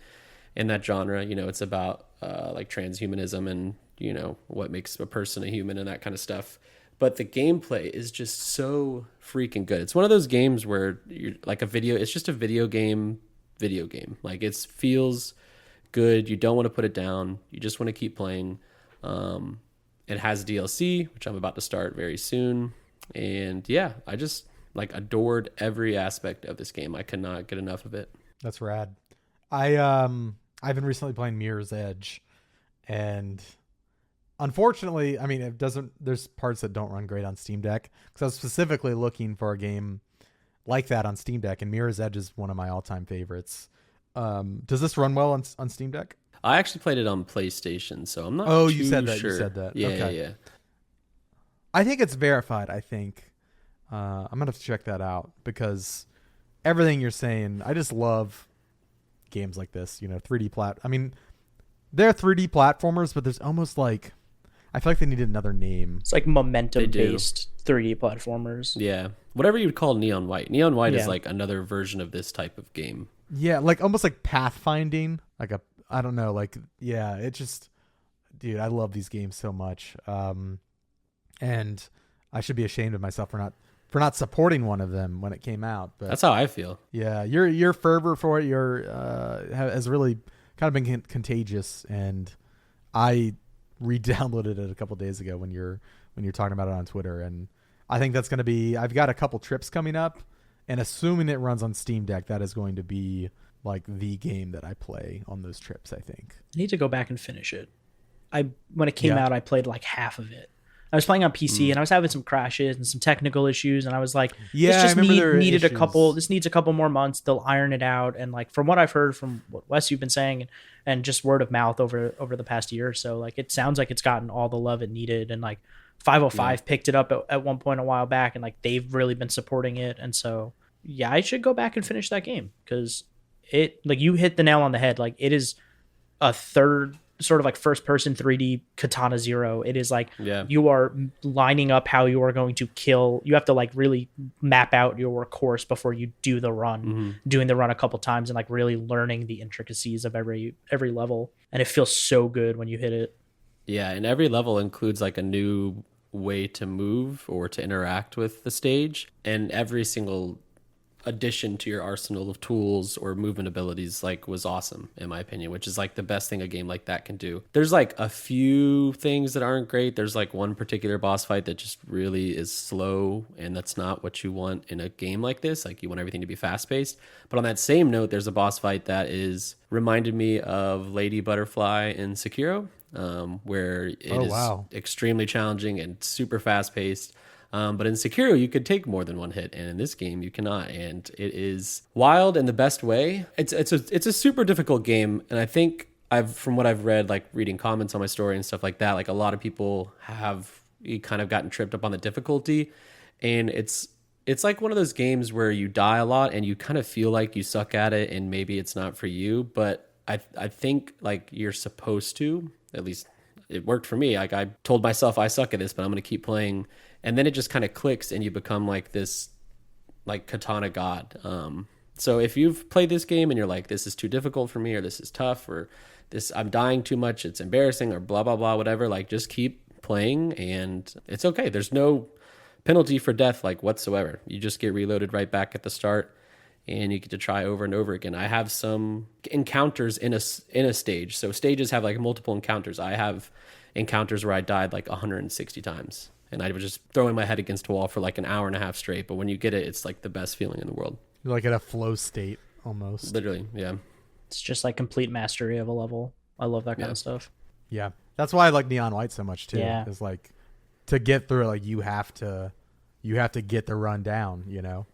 B: in that genre. You know, it's about like transhumanism and, you know, what makes a person a human and that kind of stuff. But the gameplay is just so freaking good. It's one of those games where you're like it's just a video game. Like it feels good. You don't want to put it down. You just want to keep playing. It has DLC, which I'm about to start very soon. And yeah, I just like adored every aspect of this game. I could not get enough of it.
A: That's rad. I've been recently playing Mirror's Edge, and unfortunately, I mean, there's parts that don't run great on Steam Deck, because I was specifically looking for a game like that on Steam Deck, and Mirror's Edge is one of my all-time favorites. Does this run well on Steam Deck?
B: I actually played it on PlayStation, so I'm not
A: you said that.
B: sure.
A: You said that.
B: Yeah,
A: okay.
B: yeah.
A: I think it's verified, I think. I'm going to have to check that out, because everything you're saying, I just love games like this, you know, 3D I mean, they're 3D platformers, but there's almost like, I feel like they needed another name.
C: It's like momentum-based 3D platformers.
B: Yeah. Whatever you'd call Neon White. Neon White is like another version of this type of game.
A: Yeah, like almost like pathfinding. I don't know, like, yeah, it just, dude, I love these games so much. And I should be ashamed of myself for not supporting one of them when it came out. But
B: that's how I feel.
A: Yeah, your fervor for it, has really kind of been contagious, and I re-downloaded it a couple days ago when you're talking about it on Twitter, and I think that's going to be. I've got a couple trips coming up, and assuming it runs on Steam Deck, that is going to be like the game that I play on those trips. I think
C: I need to go back and finish it. When it came out, I played like half of it. I was playing on PC and I was having some crashes and some technical issues, and I was like, this needs a couple more months. They'll iron it out. And like, from what I've heard from what Wes, you've been saying, and just word of mouth over the past year or so, like, it sounds like it's gotten all the love it needed. And like 505 picked it up at one point a while back, and like they've really been supporting it. And so, yeah, I should go back and finish that game, because it, like, you hit the nail on the head. Like, it is a third sort of like first person 3D Katana Zero. It is like, you are lining up how you are going to kill. You have to like really map out your course before you do the run, doing the run a couple times and like really learning the intricacies of every level. And it feels so good when you hit it.
B: Yeah. And every level includes like a new way to move or to interact with the stage. And every single addition to your arsenal of tools or movement abilities like was awesome, in my opinion, which is like the best thing a game like that can do. There's like a few things that aren't great. There's like one particular boss fight that just really is slow, and that's not what you want in a game like this. Like, you want everything to be fast paced. But on that same note, there's a boss fight that is reminded me of Lady Butterfly in Sekiro, where it is extremely challenging and super fast paced. But in Sekiro, you could take more than one hit, and in this game, you cannot. And it is wild in the best way. It's a super difficult game, and I think from what I've read, like reading comments on my story and stuff like that, like a lot of people have kind of gotten tripped up on the difficulty, and it's like one of those games where you die a lot and you kind of feel like you suck at it, and maybe it's not for you. But I think like you're supposed to. At least it worked for me. Like, I told myself I suck at this, but I'm going to keep playing. And then it just kind of clicks, and you become like this, like, katana god. So if you've played this game and you're like, this is too difficult for me, or this is tough, or this, I'm dying too much, it's embarrassing, or blah, blah, blah, whatever, like, just keep playing, and it's okay. There's no penalty for death, like, whatsoever. You just get reloaded right back at the start, and you get to try over and over again. I have some encounters in a stage. So stages have like multiple encounters. I have encounters where I died like 160 times. And I was just throwing my head against a wall for like an hour and a half straight. But when you get it, it's like the best feeling in the world.
A: You're like in a flow state almost.
B: Literally, yeah.
C: It's just like complete mastery of a level. I love that kind of stuff.
A: Yeah. That's why I like Neon White so much too.
C: Yeah.
A: It's like, to get through it, like, you have to get the run down, you know?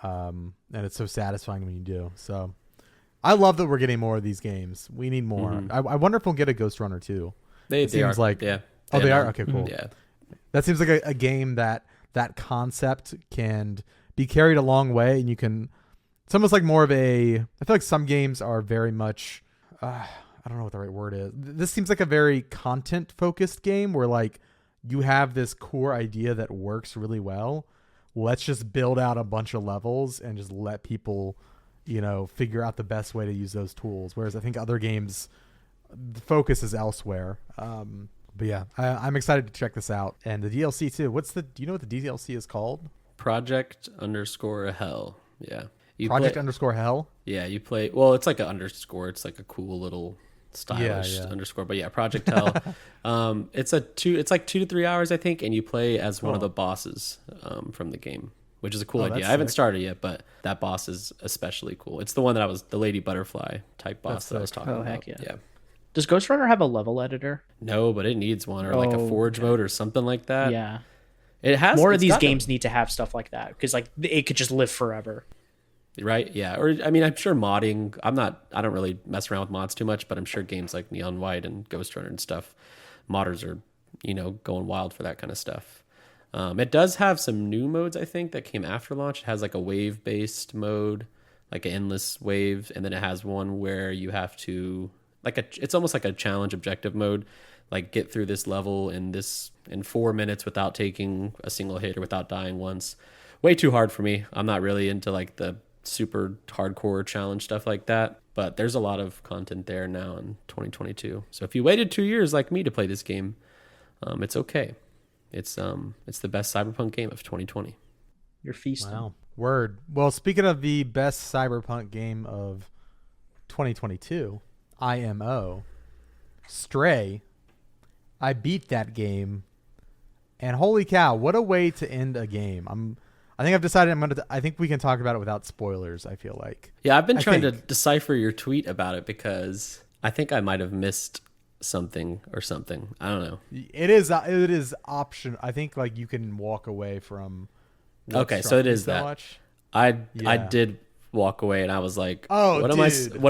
A: And it's so satisfying when you do. So I love that we're getting more of these games. We need more. Mm-hmm. I wonder if we'll get a Ghostrunner too.
B: They are.
A: Like,
B: yeah.
A: They are? Okay, cool.
B: Yeah.
A: That seems like a game that concept can be carried a long way, and you can. It's almost like more of a. I feel like some games are very much. I don't know what the right word is. This seems like a very content focused game where like you have this core idea that works really well. Let's just build out a bunch of levels and just let people, figure out the best way to use those tools. Whereas I think other games, the focus is elsewhere. But yeah, I'm excited to check this out. And the DLC too. Do you know what the DLC is called?
B: Project_Hell. Yeah.
A: Project_Hell?
B: Yeah, you play. Well, it's like an underscore. It's like a cool little stylish underscore. But yeah, Project Hell. It's like 2 to 3 hours, I think, and you play as one of the bosses from the game, which is a cool idea. I haven't started yet, but that boss is especially cool. It's the one that the Lady Butterfly type boss that I was talking about.
C: Heck yeah. Does Ghostrunner have a level editor?
B: No, but it needs one, or like a forge mode or something like that.
C: Yeah.
B: It has
C: more of these games need to have stuff like that because like it could just live forever.
B: Right? Yeah. Or I mean, I'm sure modding. I don't really mess around with mods too much, but I'm sure games like Neon White and Ghostrunner and stuff, modders are going wild for that kind of stuff. It does have some new modes, I think, that came after launch. It has like a wave based mode, like an endless wave, and then it has one where you have to it's almost like a challenge objective mode, like get through this level in 4 minutes without taking a single hit or without dying once. Way too hard for me. I'm not really into like the super hardcore challenge stuff like that, but there's a lot of content there now in 2022. So if you waited 2 years like me to play this game, it's okay. It's the best cyberpunk game of 2020.
C: You're feasting.
A: Wow. Word. Well, speaking of the best cyberpunk game of 2022, IMO, Stray. I beat that game, and holy cow, what a way to end a game. I think I've decided I think we can talk about it without spoilers, I feel like.
B: Yeah, I've been trying to decipher your tweet about it because I think I might have missed something. I don't know.
A: It is option. I think like you can walk away from.
B: Okay, so it is that. Much. I did walk away and I was like,
A: oh,
B: what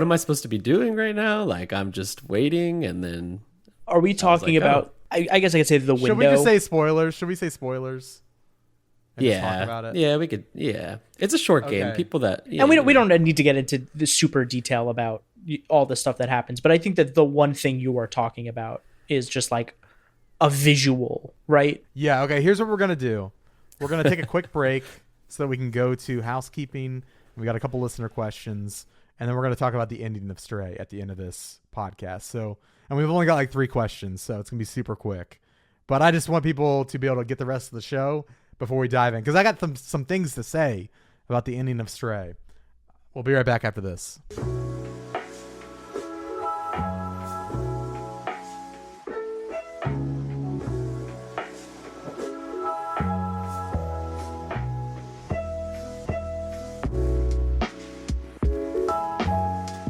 B: am I supposed to be doing right now? Like I'm just waiting, and then
C: are we talking about I guess I could say the window.
A: Should we just say spoilers? And
B: yeah,
A: talk about it?
B: Yeah, we could. Yeah, it's a short game. People that
C: and we don't need to get into the super detail about all the stuff that happens, but I think that the one thing you are talking about is just like a visual, right?
A: Yeah. Okay. Here's what we're gonna do. We're gonna take a quick break so that we can go to housekeeping. We got a couple listener questions, and then we're gonna talk about the ending of Stray at the end of this podcast. So, and we've only got like 3 questions, so it's gonna be super quick. But I just want people to be able to get the rest of the show before we dive in, because I got some things to say about the ending of Stray. We'll be right back after this.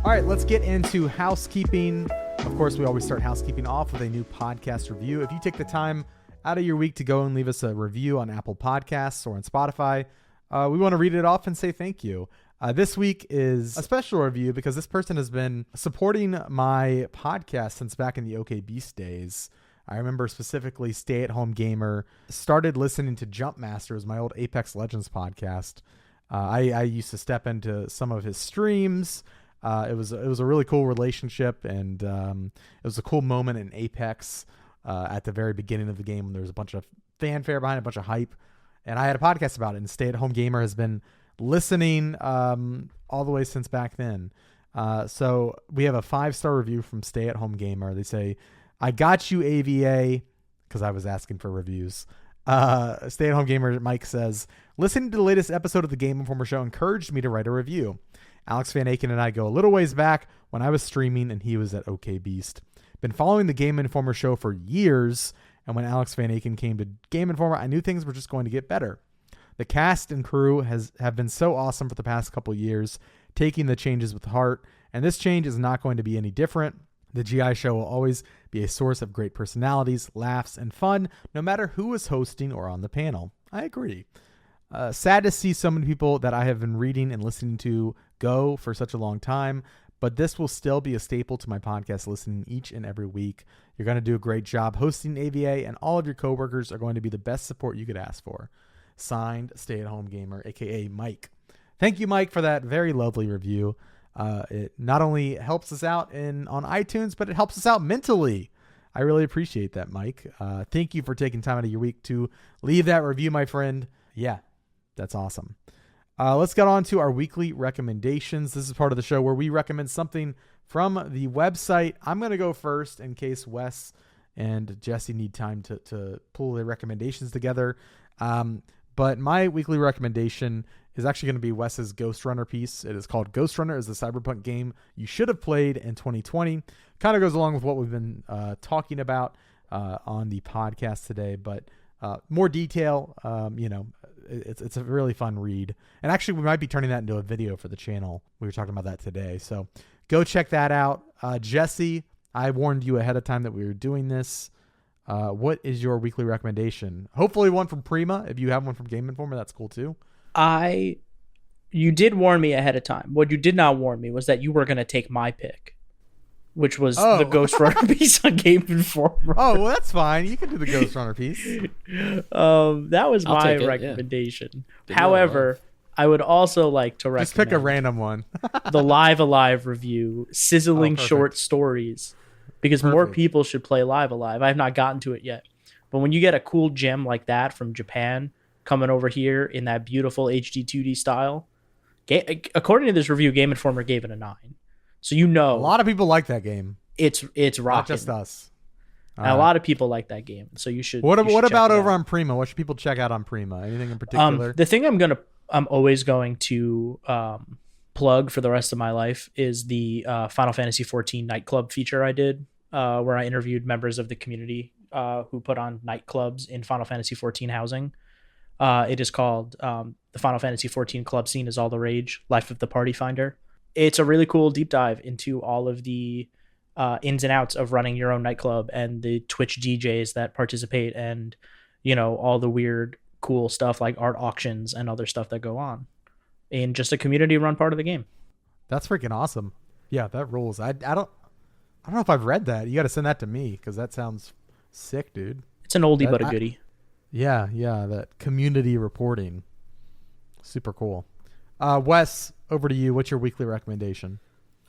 A: All right, let's get into housekeeping. Of course, we always start housekeeping off with a new podcast review. If you take the time out of your week to go and leave us a review on Apple Podcasts or on Spotify, we want to read it off and say thank you. This week is a special review because this person has been supporting my podcast since back in the OK Beast days. I remember specifically Stay at Home Gamer started listening to Jump Masters, my old Apex Legends podcast. I used to step into some of his streams. It was a really cool relationship, and it was a cool moment in Apex at the very beginning of the game when there was a bunch of fanfare behind it, a bunch of hype, and I had a podcast about it. And Stay at Home Gamer has been listening all the way since back then. So we have a 5-star review from Stay at Home Gamer. They say, "I got you, AVA," because I was asking for reviews. Stay at Home Gamer Mike says, "Listening to the latest episode of the Game Informer show encouraged me to write a review. Alex Van Aken and I go a little ways back when I was streaming and he was at OK Beast. Been following the Game Informer show for years, and when Alex Van Aken came to Game Informer, I knew things were just going to get better. The cast and crew have been so awesome for the past couple years, taking the changes with heart, and this change is not going to be any different. The GI show will always be a source of great personalities, laughs, and fun, no matter who is hosting or on the panel." I agree. Sad to see so many people that I have been reading and listening to go for such a long time, but this will still be a staple to my podcast listening each and every week. You're going to do a great job hosting AVA, and all of your coworkers are going to be the best support you could ask for. signed stay-at-home gamer, aka Mike. Thank you, Mike, for that very lovely review. It not only helps us out on iTunes, but it helps us out mentally. I really appreciate that, Mike. Thank you for taking time out of your week to leave that review, my friend. Yeah, that's awesome. Let's get on to our weekly recommendations. This is part of the show where we recommend something from the website. I'm going to go first in case Wes and Jesse need time to pull their recommendations together. But my weekly recommendation is actually going to be Wes's Ghostrunner piece. It is called Ghostrunner. It's a cyberpunk game you should have played in 2020. Kind of goes along with what we've been talking about on the podcast today, but more detail. It's a really fun read. And actually, we might be turning that into a video for the channel. We were talking about that today. So go check that out. Jesse, I warned you ahead of time that we were doing this. What is your weekly recommendation? Hopefully one from Prima. If you have one from Game Informer, that's cool too.
C: You did warn me ahead of time. What you did not warn me was that you were going to take my pick, which was the Ghostrunner piece on Game Informer.
A: Oh, well, that's fine. You can do the Ghostrunner piece.
C: That was my recommendation. Yeah. However, I would also like to recommend...
A: Just pick a random one.
C: the Live Alive review, Sizzling Short Stories, because more people should play Live Alive. I have not gotten to it yet. But when you get a cool gem like that from Japan coming over here in that beautiful HD 2D style, according to this review, Game Informer gave it a 9. So a
A: lot of people like that game.
C: It's rocking.
A: Not just us.
C: A lot of people like that game. So you should.
A: What about over on Prima? What should people check out on Prima? Anything in particular?
C: The thing I'm always going to plug for the rest of my life is the Final Fantasy XIV nightclub feature I did, where I interviewed members of the community who put on nightclubs in Final Fantasy XIV housing. It is called the Final Fantasy XIV Club Scene is All the Rage, Life of the Party Finder. It's a really cool deep dive into all of the ins and outs of running your own nightclub and the Twitch DJs that participate and, all the weird, cool stuff like art auctions and other stuff that go on in just a community run part of the game.
A: That's freaking awesome. Yeah, that rules. I don't know if I've read that. You got to send that to me because that sounds sick, dude.
C: It's an oldie but a goodie.
A: Yeah, that community reporting. Super cool. Wes, over to you. What's your weekly recommendation?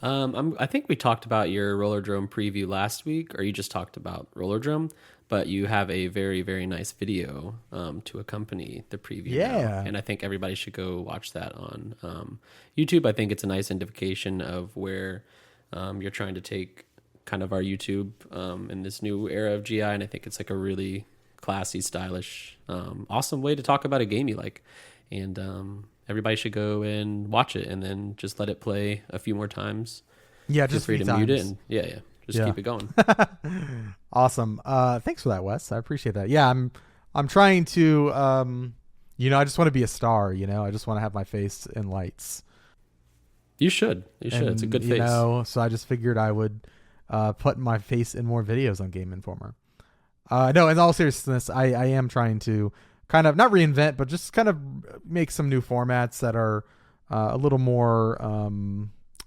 B: I think we talked about your Rollerdrome preview last week, or you just talked about Rollerdrome, but you have a very, very nice video to accompany the preview.
A: Yeah.
B: And I think everybody should go watch that on YouTube. I think it's a nice indication of where you're trying to take kind of our YouTube in this new era of GI, and I think it's like a really classy, stylish, awesome way to talk about a game you like. And everybody should go and watch it and then just let it play a few more times.
A: Yeah, just
B: feel free to mute it and just keep it going.
A: Awesome. Thanks for that, Wes. I appreciate that. Yeah, I'm trying to I just want to be a star, I just want to have my face in lights.
B: You should. It's a good face.
A: So I just figured I would put my face in more videos on Game Informer. No, in all seriousness, I am trying to kind of not reinvent, but just kind of make some new formats that are a little more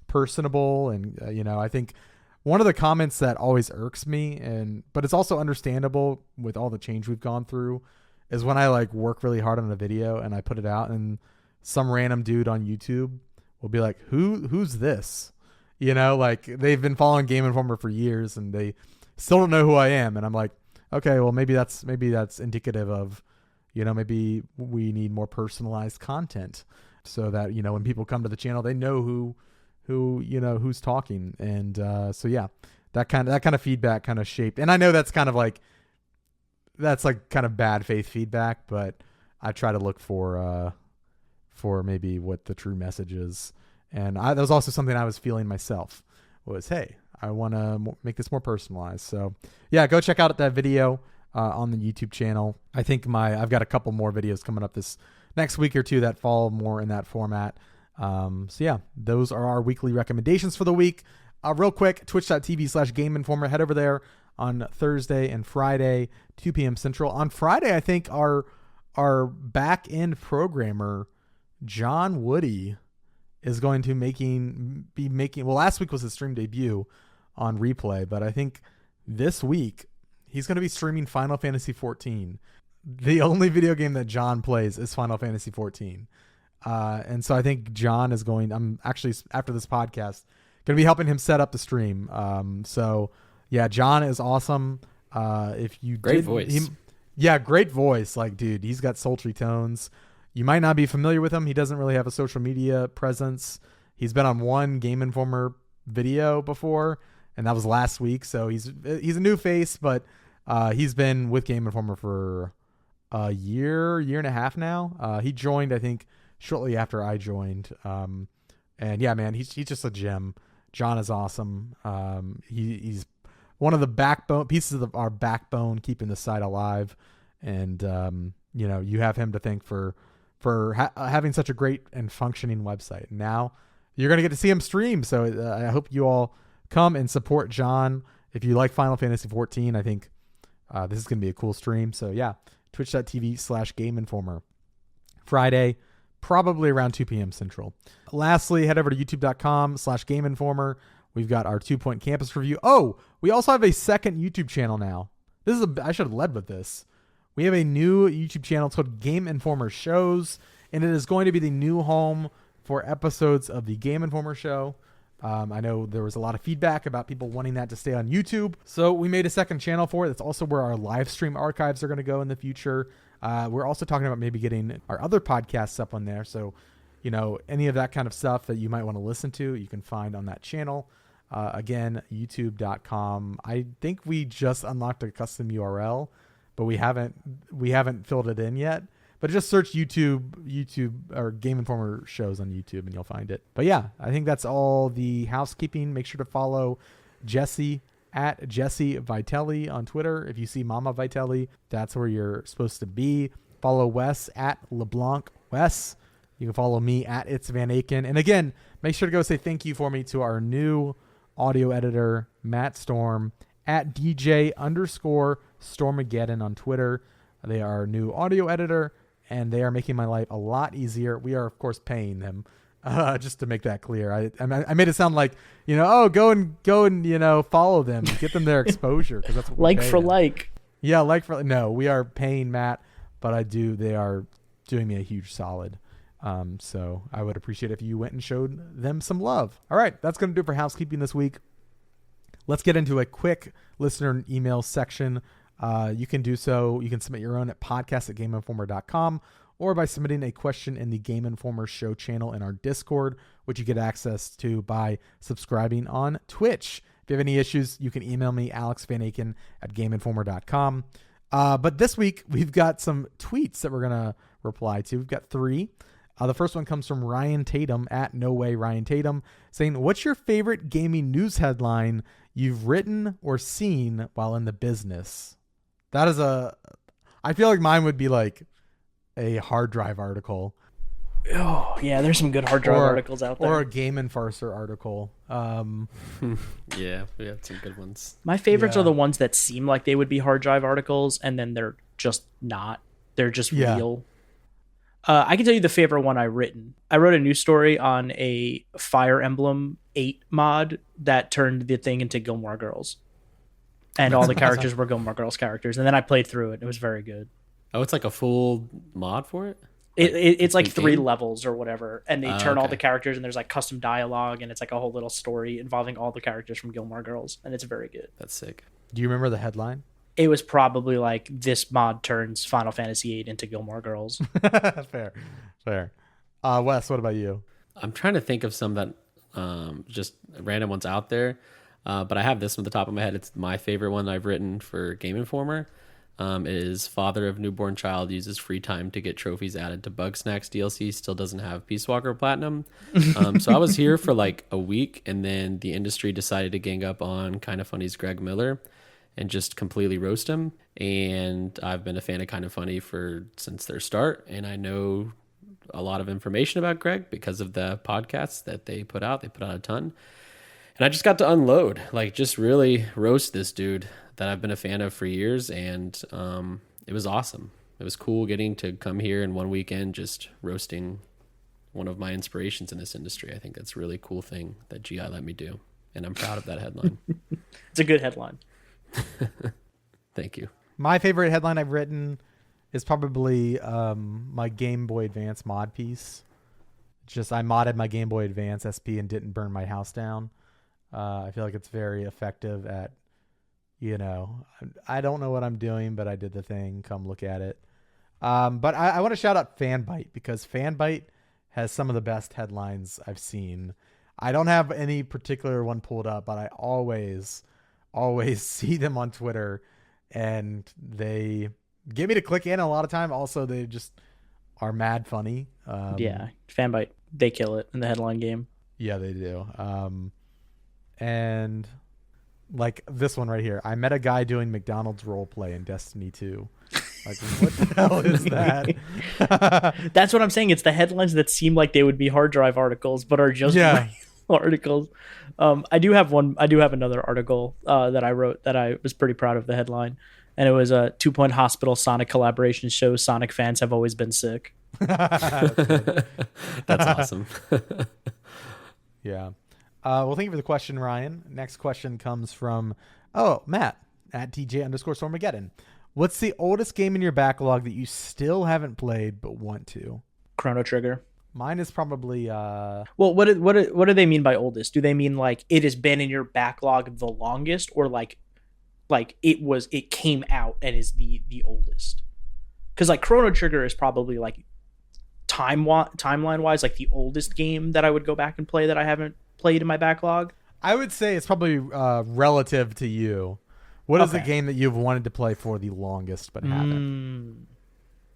A: personable. And, I think one of the comments that always irks me, but it's also understandable with all the change we've gone through, is when I work really hard on a video and I put it out and some random dude on YouTube will be like, who's this? They've been following Game Informer for years and they still don't know who I am. And I'm like, okay, well, maybe that's indicative of, maybe we need more personalized content so that, when people come to the channel, they know who's talking. And that kind of feedback kind of shaped. And I know that's kind of kind of bad faith feedback, but I try to look for maybe what the true message is. And that was also something I was feeling myself was, hey, I want to make this more personalized. So yeah, go check out that video on the YouTube channel. I think I've got a couple more videos coming up this next week or two that fall more in that format. So yeah, those are our weekly recommendations for the week. Real quick, twitch.tv/Game Informer. Head over there on Thursday and Friday, 2 p.m. Central. On Friday, I think our back-end programmer, John Woody, is going to be making, well, last week was his stream debut on Replay, but I think this week he's going to be streaming Final Fantasy XIV. the only video game that John plays is Final Fantasy 14. And so I think John is I'm actually, after this podcast, going to be helping him set up the stream. So yeah, John is awesome. If you
B: Great voice.
A: Yeah, great voice. Like, dude, he's got sultry tones. You might not be familiar with him. He doesn't really have a social media presence. He's been on one Game Informer video before, and that was last week. So he's a new face, but he's been with Game Informer for a year and a half now. He joined, I think, shortly after I joined. And yeah, man, he's just a gem. John is awesome. He's one of the pieces of our backbone, keeping the site alive. And, you have him to thank for having such a great and functioning website. Now you're going to get to see him stream. So I hope you all come and support John. If you like Final Fantasy 14, I think this is going to be a cool stream. So yeah, twitch.tv/Game Informer. Friday, probably around 2 p.m. Central. Lastly, head over to youtube.com/Game Informer. We've got our 2 Point Campus review. Oh, we also have a second YouTube channel now. I should have led with this. We have a new YouTube channel. It's called Game Informer Shows, and it is going to be the new home for episodes of the Game Informer Show. I know there was a lot of feedback about people wanting that to stay on YouTube, so we made a second channel for it. That's also where our live stream archives are going to go in the future. We're also talking about maybe getting our other podcasts up on there. So, any of that kind of stuff that you might want to listen to, you can find on that channel. Again, youtube.com. I think we just unlocked a custom URL, but we haven't filled it in yet. But just search YouTube or Game Informer Shows on YouTube and you'll find it. But yeah, I think that's all the housekeeping. Make sure to follow Jesse at Jesse Vitelli on Twitter. If you see Mama Vitelli, that's where you're supposed to be. Follow Wes at LeBlanc Wes. You can follow me at It's Van Aken. And again, make sure to go say thank you for me to our new audio editor, Matt Storm, at DJ_Stormageddon on Twitter. They are our new audio editor, and they are making my life a lot easier. We are, of course, paying them, just to make that clear. I made it sound like, go and follow them, get them their exposure, because that's what
C: like for them. Like.
A: Yeah, no, we are paying Matt, but they are doing me a huge solid. So I would appreciate if you went and showed them some love. All right, that's going to do it for housekeeping this week. Let's get into a quick listener email section. You can do so. You can submit your own at podcast@gameinformer.com or by submitting a question in the Game Informer Show channel in our Discord, which you get access to by subscribing on Twitch. If you have any issues, you can email me, Alex Van Aken at gameinformer.com. But this week, we've got some tweets that we're going to reply to. We've got 3. The first one comes from Ryan Tatum at No Way Ryan Tatum, saying, "What's your favorite gaming news headline you've written or seen while in the business?" That is I feel like mine would be like a hard drive article.
C: Oh yeah, there's some good hard drive articles out there.
A: Or a Game Enforcer article.
B: Yeah, we had some good ones.
C: My favorites are the ones that seem like they would be hard drive articles, and then they're just not. They're just real. I can tell you the favorite one I've written. I wrote a news story on a Fire Emblem 8 mod that turned the thing into Gilmore Girls. And all the characters were Gilmore Girls characters. And then I played through it. It was very good.
B: Oh, it's like a full mod for it?
C: It's like 3 levels or whatever. And they turn all the characters, and there's like custom dialogue, and it's like a whole little story involving all the characters from Gilmore Girls. And it's very good.
B: That's sick.
A: Do you remember the headline?
C: It was probably like, this mod turns Final Fantasy 8 into Gilmore Girls.
A: Fair. Wes, what about you?
B: I'm trying to think of some that just random ones out there. But I have this one at the top of my head. It's my favorite one I've written for Game Informer. Is father of newborn child uses free time to get trophies added to Bugsnax DLC, still doesn't have Peace Walker Platinum. So I was here for like a week, and then the industry decided to gang up on Kinda Funny's Greg Miller and just completely roast him. And I've been a fan of Kinda Funny since their start, and I know a lot of information about Greg because of the podcasts that they put out. They put out a ton. And I just got to unload, like just really roast this dude that I've been a fan of for years. And it was awesome. It was cool getting to come here in one weekend just roasting one of my inspirations in this industry. I think that's a really cool thing that GI let me do. And I'm proud of that headline.
C: It's a good headline.
B: Thank you.
A: My favorite headline I've written is probably my Game Boy Advance mod piece. Just I modded my Game Boy Advance SP and didn't burn my house down. I feel like it's very effective at, I don't know what I'm doing, but I did the thing. Come look at it. But I want to shout out Fanbyte, because Fanbyte has some of the best headlines I've seen. I don't have any particular one pulled up, but I always see them on Twitter, and they get me to click in a lot of time. Also, they just are mad funny.
C: Yeah, Fanbyte, they kill it in the headline game.
A: Yeah, they do. And like this one right here, I met a guy doing McDonald's roleplay in Destiny 2. Like, what the hell is that?
C: That's what I'm saying. It's the headlines that seem like they would be hard drive articles, but are just articles. I do have another article that I wrote that I was pretty proud of the headline, and it was a 2 Point Hospital Sonic collaboration shows Sonic fans have always been sick.
B: That's awesome.
A: Yeah. Well, thank you for the question, Ryan. Next question comes from Matt at TJ_Stormageddon. What's the oldest game in your backlog that you still haven't played but want to?
C: Chrono Trigger.
A: Mine is probably
C: Well, what do they mean by oldest? Do they mean like it has been in your backlog the longest, or like it came out and is the oldest? Because like Chrono Trigger is probably like timeline wise like the oldest game that I would go back and play that I haven't played in my backlog.
A: I would say it's probably relative to you. What is the game that you've wanted to play for the longest but haven't?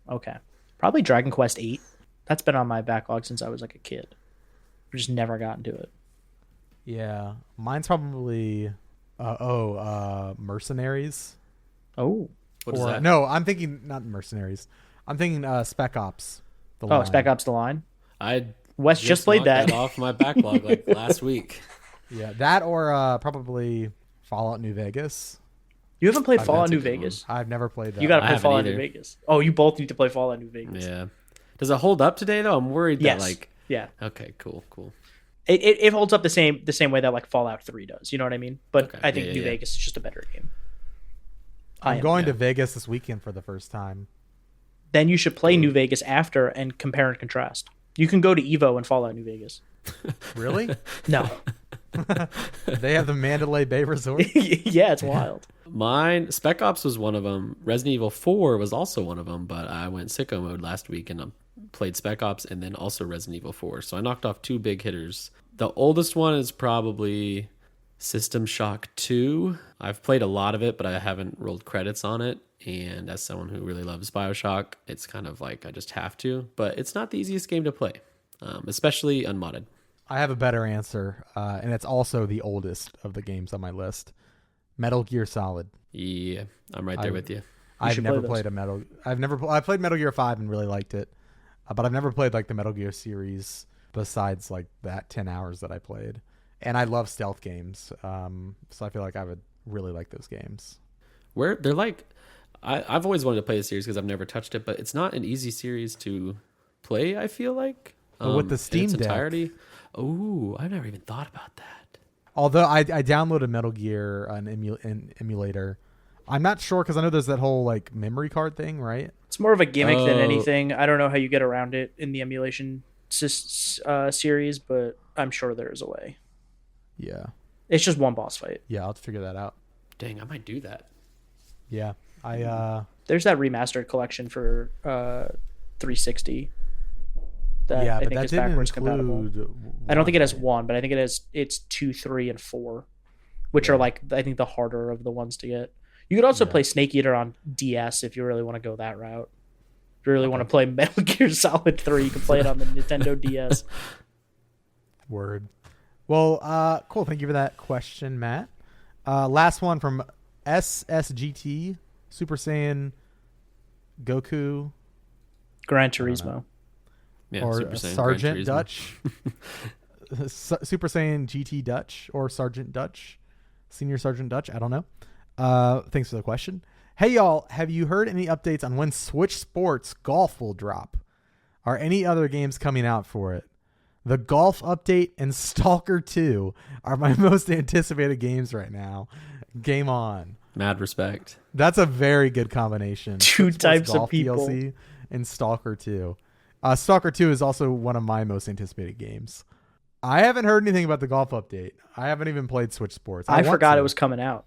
C: Okay. Probably Dragon Quest VIII. That's been on my backlog since I was like a kid. I've just never gotten to it.
A: Yeah. Mine's probably Mercenaries.
C: Oh.
B: What is that?
A: No, I'm thinking not Mercenaries. I'm thinking Spec Ops.
C: Spec Ops The Line.
B: Wes
C: just played that
B: off my backlog like last week.
A: Yeah, that or probably Fallout New Vegas.
C: You haven't played Fallout New Vegas?
A: I've never played that.
C: You got to play Fallout New Vegas. Oh, you both need to play Fallout New Vegas.
B: Yeah. Does it hold up today though? I'm worried that
C: yeah.
B: Okay, cool.
C: It holds up the same way that like Fallout 3 does. You know what I mean? But
B: Okay.
C: I think New Vegas is just a better game.
A: I'm going to Vegas this weekend for the first time.
C: Then you should play New Vegas after and compare and contrast. You can go to Evo and Fallout New Vegas.
A: Really?
C: No.
A: They have the Mandalay Bay Resort?
C: Yeah, it's wild.
B: Mine, Spec Ops was one of them. Resident Evil 4 was also one of them, but I went sicko mode last week and played Spec Ops and then also Resident Evil 4. So I knocked off two big hitters. The oldest one is probably System Shock 2. I've played a lot of it, but I haven't rolled credits on it. And as someone who really loves BioShock, it's kind of like I just have to. But it's not the easiest game to play, especially unmodded.
A: I have a better answer, and it's also the oldest of the games on my list. Metal Gear Solid.
B: Yeah, I'm right there with you.
A: I've never played I played Metal Gear 5 and really liked it, but I've never played like the Metal Gear series besides like that 10 hours that I played. And I love stealth games, so I feel like I would really like those games.
B: Where they're like, I've always wanted to play the series because I've never touched it, but it's not an easy series to play. I feel like
A: but with the Steam Deck
B: entirety. Oh, I've never even thought about that.
A: Although I downloaded Metal Gear an emulator. I'm not sure because I know there's that whole like memory card thing, right?
C: It's more of a gimmick than anything. I don't know how you get around it in the emulation series, but I'm sure there is a way.
A: Yeah.
C: It's just one boss fight.
A: Yeah, I'll have to figure that out.
B: Dang, I might do that.
A: Yeah.
C: There's that remastered collection for 360. That
A: yeah,
C: I
A: but
C: think
A: that
C: is
A: didn't
C: backwards compatible. I don't think it has one, but I think it's 2, 3, and 4, which are like I think the harder of the ones to get. You could also play Snake Eater on DS if you really want to go that route. If you really want to play Metal Gear Solid 3, you can play it on the Nintendo DS.
A: Word. Well, cool. Thank you for that question, Matt. Last one from SSGT, Super Saiyan Goku.
C: Gran Turismo.
B: Yeah,
A: or
B: Super Saiyan,
A: Sergeant Dutch. Super Saiyan GT Dutch or Sergeant Dutch. Senior Sergeant Dutch. I don't know. Thanks for the question. Hey, y'all. Have you heard any updates on when Switch Sports Golf will drop? Are any other games coming out for it? The Golf update and Stalker 2 are my most anticipated games right now. Game on.
B: Mad respect.
A: That's a very good combination.
C: Two
A: Switch Sports
C: types of
A: Golf
C: people.
A: DLC and Stalker 2. Stalker 2 is also one of my most anticipated games. I haven't heard anything about the golf update. I haven't even played Switch Sports.
C: I forgot it was coming out.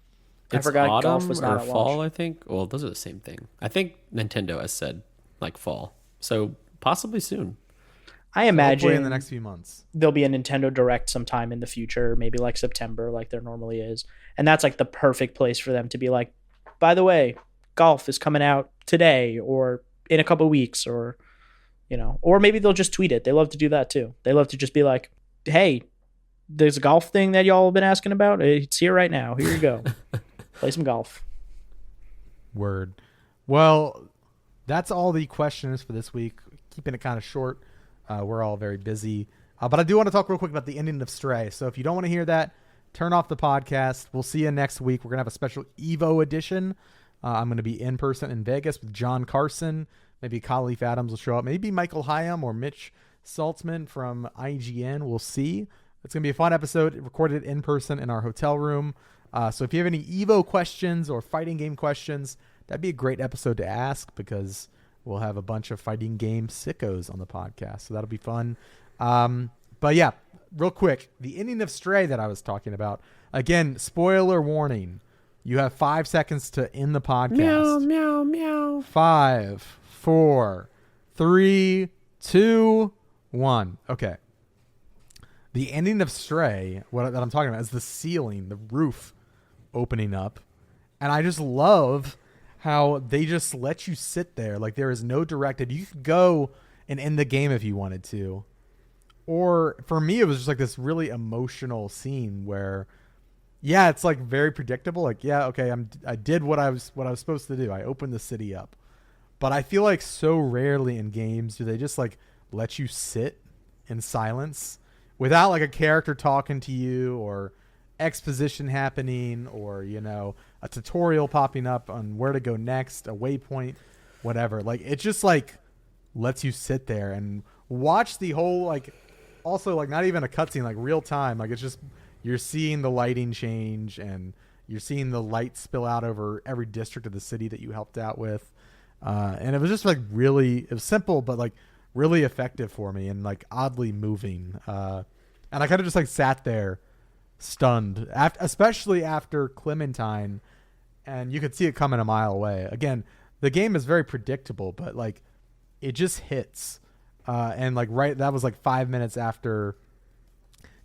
C: I
B: It's
C: forgot
B: autumn
C: golf was not
B: or
C: at
B: fall,
C: launch.
B: I think. Well, those are the same thing. I think Nintendo has said like fall. So possibly soon.
C: I
A: Hopefully
C: imagine
A: in the next few months.
C: there'll be a Nintendo Direct sometime in the future, maybe like September, like there normally is. And that's like the perfect place for them to be like, by the way, golf is coming out today or in a couple weeks, or, you know, or maybe they'll just tweet it. They love to do that too. They love to just be like, hey, there's a golf thing that y'all have been asking about. It's here right now. Here you go. Play some golf.
A: Word. Well, that's all the questions for this week. Keeping it kind of short. We're all very busy. But I do want to talk real quick about the ending of Stray. So if you don't want to hear that, turn off the podcast. We'll see you next week. We're going to have a special Evo edition. I'm going to be in person in Vegas with John Carson. Maybe Khalif Adams will show up. Maybe Michael Hyam or Mitch Saltzman from IGN. We'll see. It's going to be a fun episode, recorded in person in our hotel room. So if you have any Evo questions or fighting game questions, that'd be a great episode to ask because we'll have a bunch of fighting game sickos on the podcast. So that'll be fun. But yeah, real quick, the ending of Stray that I was talking about. Again, spoiler warning. You have 5 seconds to end the podcast.
B: Meow, meow, meow.
A: 5, 4, 3, 2, 1. Okay. The ending of Stray, that I'm talking about, is the ceiling, the roof opening up. And I just love how they just let you sit there. Like there is no directed. You could go and end the game if you wanted to. Or for me, it was just like this really emotional scene where, yeah, it's like very predictable. Like, yeah, okay, I did what I was supposed to do. I opened the city up. But I feel like so rarely in games do they just like let you sit in silence without like a character talking to you or exposition happening or, you know, a tutorial popping up on where to go next, a waypoint, whatever. Like it just like lets you sit there and watch the whole, like, also like not even a cutscene, like real time. Like it's just, you're seeing the lighting change and you're seeing the light spill out over every district of the city that you helped out with. And it was just like really, it was simple, but like really effective for me and like oddly moving. And I kind of just like sat there stunned, especially after Clementine, and you could see it coming a mile away. Again, the game is very predictable, but like it just hits. And like that was like 5 minutes after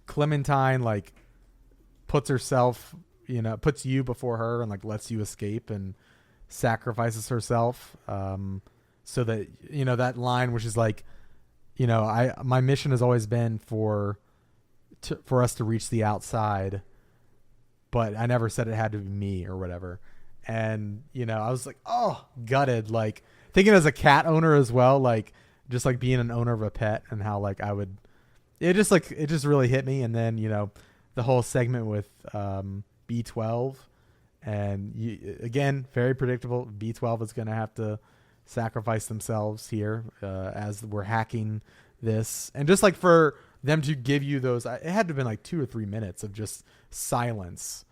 A: Clementine like puts herself, you know, puts you before her and like lets you escape and sacrifices herself, so that, you know, that line which is like, you know, my mission has always been for us to reach the outside, but I never said it had to be me or whatever. And, you know, I was like, oh, gutted, like thinking as a cat owner as well, like just like being an owner of a pet and how like it just really hit me. And then, you know, the whole segment with B12 and again, very predictable. B12 is going to have to sacrifice themselves here as we're hacking this. And just like for them to give you those, it had to have been like 2 or 3 minutes of just silence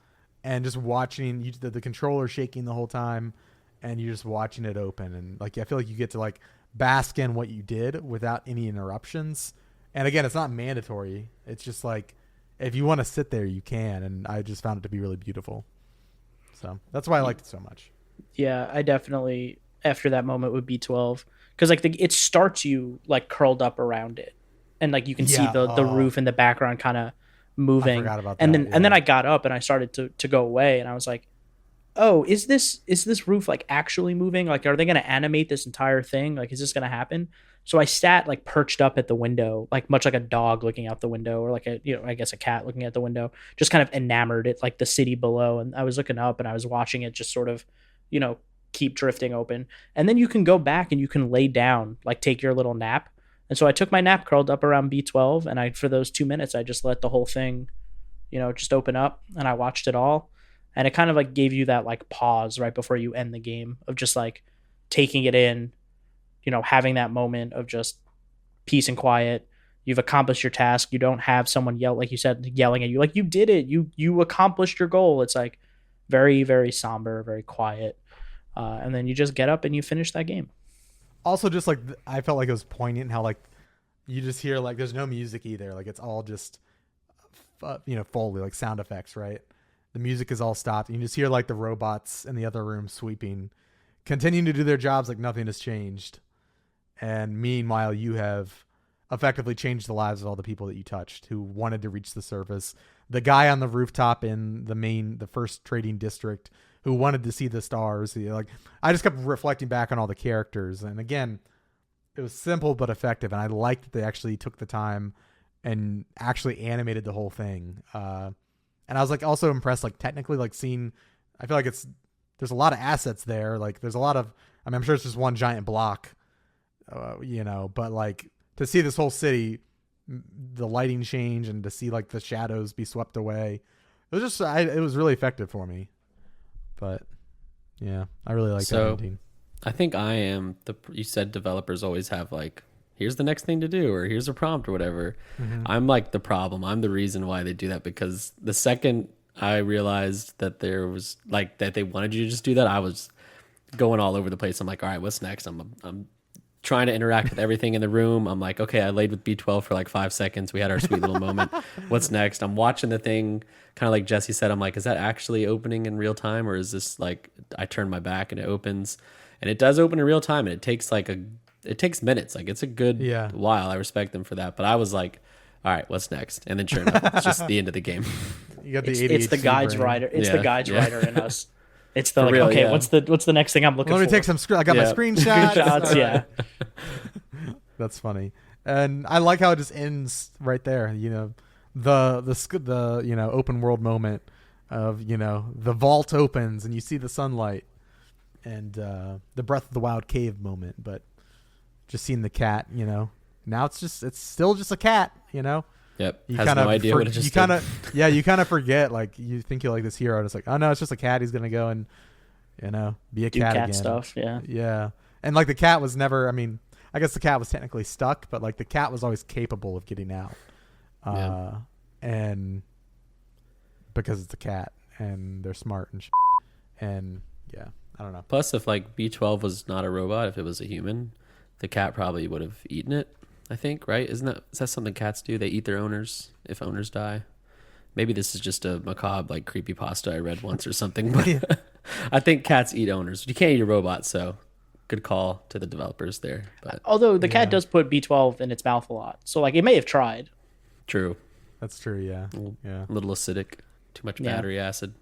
A: and just watching the controller shaking the whole time and you're just watching it open. And like, I feel like you get to like bask in what you did without any interruptions. And again, it's not mandatory. It's just like, if you want to sit there, you can. And I just found it to be really beautiful. So that's why I liked it so much.
C: Yeah, I definitely, after that moment with B12, because like it starts you like curled up around it. And like you can see the roof in the background kind of moving.
A: I forgot about
C: and
A: that,
C: then and then I got up and I started to go away and I was like, oh, is this roof like actually moving? Like, are they going to animate this entire thing? Like, is this going to happen? So I sat like perched up at the window, like much like a dog looking out the window, or like a, you know, I guess a cat looking at the window, just kind of enamored at like the city below. And I was looking up and I was watching it just sort of, you know, keep drifting open. And then you can go back and you can lay down, like take your little nap. And so I took my nap curled up around B12 and for those 2 minutes, I just let the whole thing, you know, just open up and I watched it all. And it kind of like gave you that like pause right before you end the game of just like taking it in, you know, having that moment of just peace and quiet. You've accomplished your task. You don't have someone yell, like you said, yelling at you, like you did it. You accomplished your goal. It's like, Very, very somber, very quiet. And then you just get up and you finish that game.
A: Also, just like I felt like it was poignant how like you just hear like there's no music either. Like it's all just Foley, like sound effects, right? The music is all stopped. And you just hear like the robots in the other room sweeping, continuing to do their jobs like nothing has changed. And meanwhile, you have effectively changed the lives of all the people that you touched who wanted to reach the surface. The guy on the rooftop in the first trading district who wanted to see the stars. Like I just kept reflecting back on all the characters. And again, it was simple but effective. And I liked that they actually took the time and actually animated the whole thing. And I was like also impressed, like technically, like seeing, I feel like there's a lot of assets there. Like there's a lot of, I mean, I'm sure it's just one giant block, but like to see this whole city, the lighting change and to see like the shadows be swept away, it was just, it was really effective for me. But yeah, I really like that ending.
B: I think you said developers always have like, here's the next thing to do, or here's a prompt or whatever. Mm-hmm. I'm like the problem. I'm the reason why they do that, because the second I realized that there was like that they wanted you to just do that, I was going all over the place. I'm like, all right, what's next? I'm trying to interact with everything in the room. I'm like, okay, I laid with B12 for like 5 seconds. We had our sweet little moment. What's next? I'm watching the thing, kind of like Jesse said. I'm like, is that actually opening in real time, or is this like I turn my back and it opens? And it does open in real time, and it takes minutes. Like it's a good while. I respect them for that. But I was like, all right, what's next? And then sure enough, it's just the end of the game.
A: You got the
C: it's the guide's
A: brain.
C: writer. It's the guide's writer in us. It's the
B: For
C: like,
B: real,
C: okay,
B: yeah.
C: what's the next thing I'm looking for?
A: Let me take some. I got my screenshots.
C: Screenshots, yeah.
A: That's funny, and I like how it just ends right there. The open world moment of the vault opens and you see the sunlight, and the Breath of the Wild cave moment. But just seeing the cat, now it's still just a cat,
B: Yep.
A: You
B: has
A: kind of
B: no idea what it just
A: you kind of you kind of forget, like you think you're like this hero, and it's like, oh no, it's just a cat. He's gonna go and be a
C: Do
A: cat
C: cat
A: again.
C: stuff,
A: Yeah, and like the cat was never. I mean, I guess the cat was technically stuck, but like the cat was always capable of getting out, and because it's a cat and they're smart and and yeah, I don't know.
B: Plus, if like B12 was not a robot, if it was a human, the cat probably would have eaten it. I think, right? Is that something cats do? They eat their owners if owners die. Maybe this is just a macabre, like creepypasta I read once or something. But I think cats eat owners. You can't eat a robot, so good call to the developers there. But
C: although the cat does put B12 in its mouth a lot, so like it may have tried.
B: True.
A: That's true. Yeah.
B: A little acidic. Too much battery acid.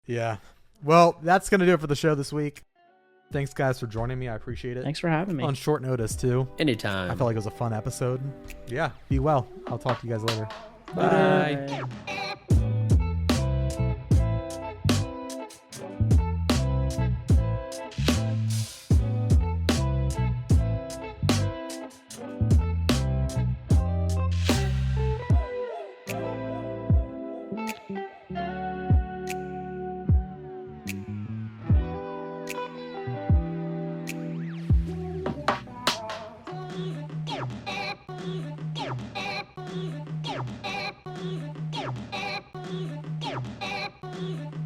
A: Yeah. Well, that's gonna do it for the show this week. Thanks, guys, for joining me. I appreciate it.
C: Thanks for having me.
A: On short notice, too.
B: Anytime.
A: I felt like it was a fun episode. Yeah. Be well. I'll talk to you guys later.
B: Bye.
D: Yeah.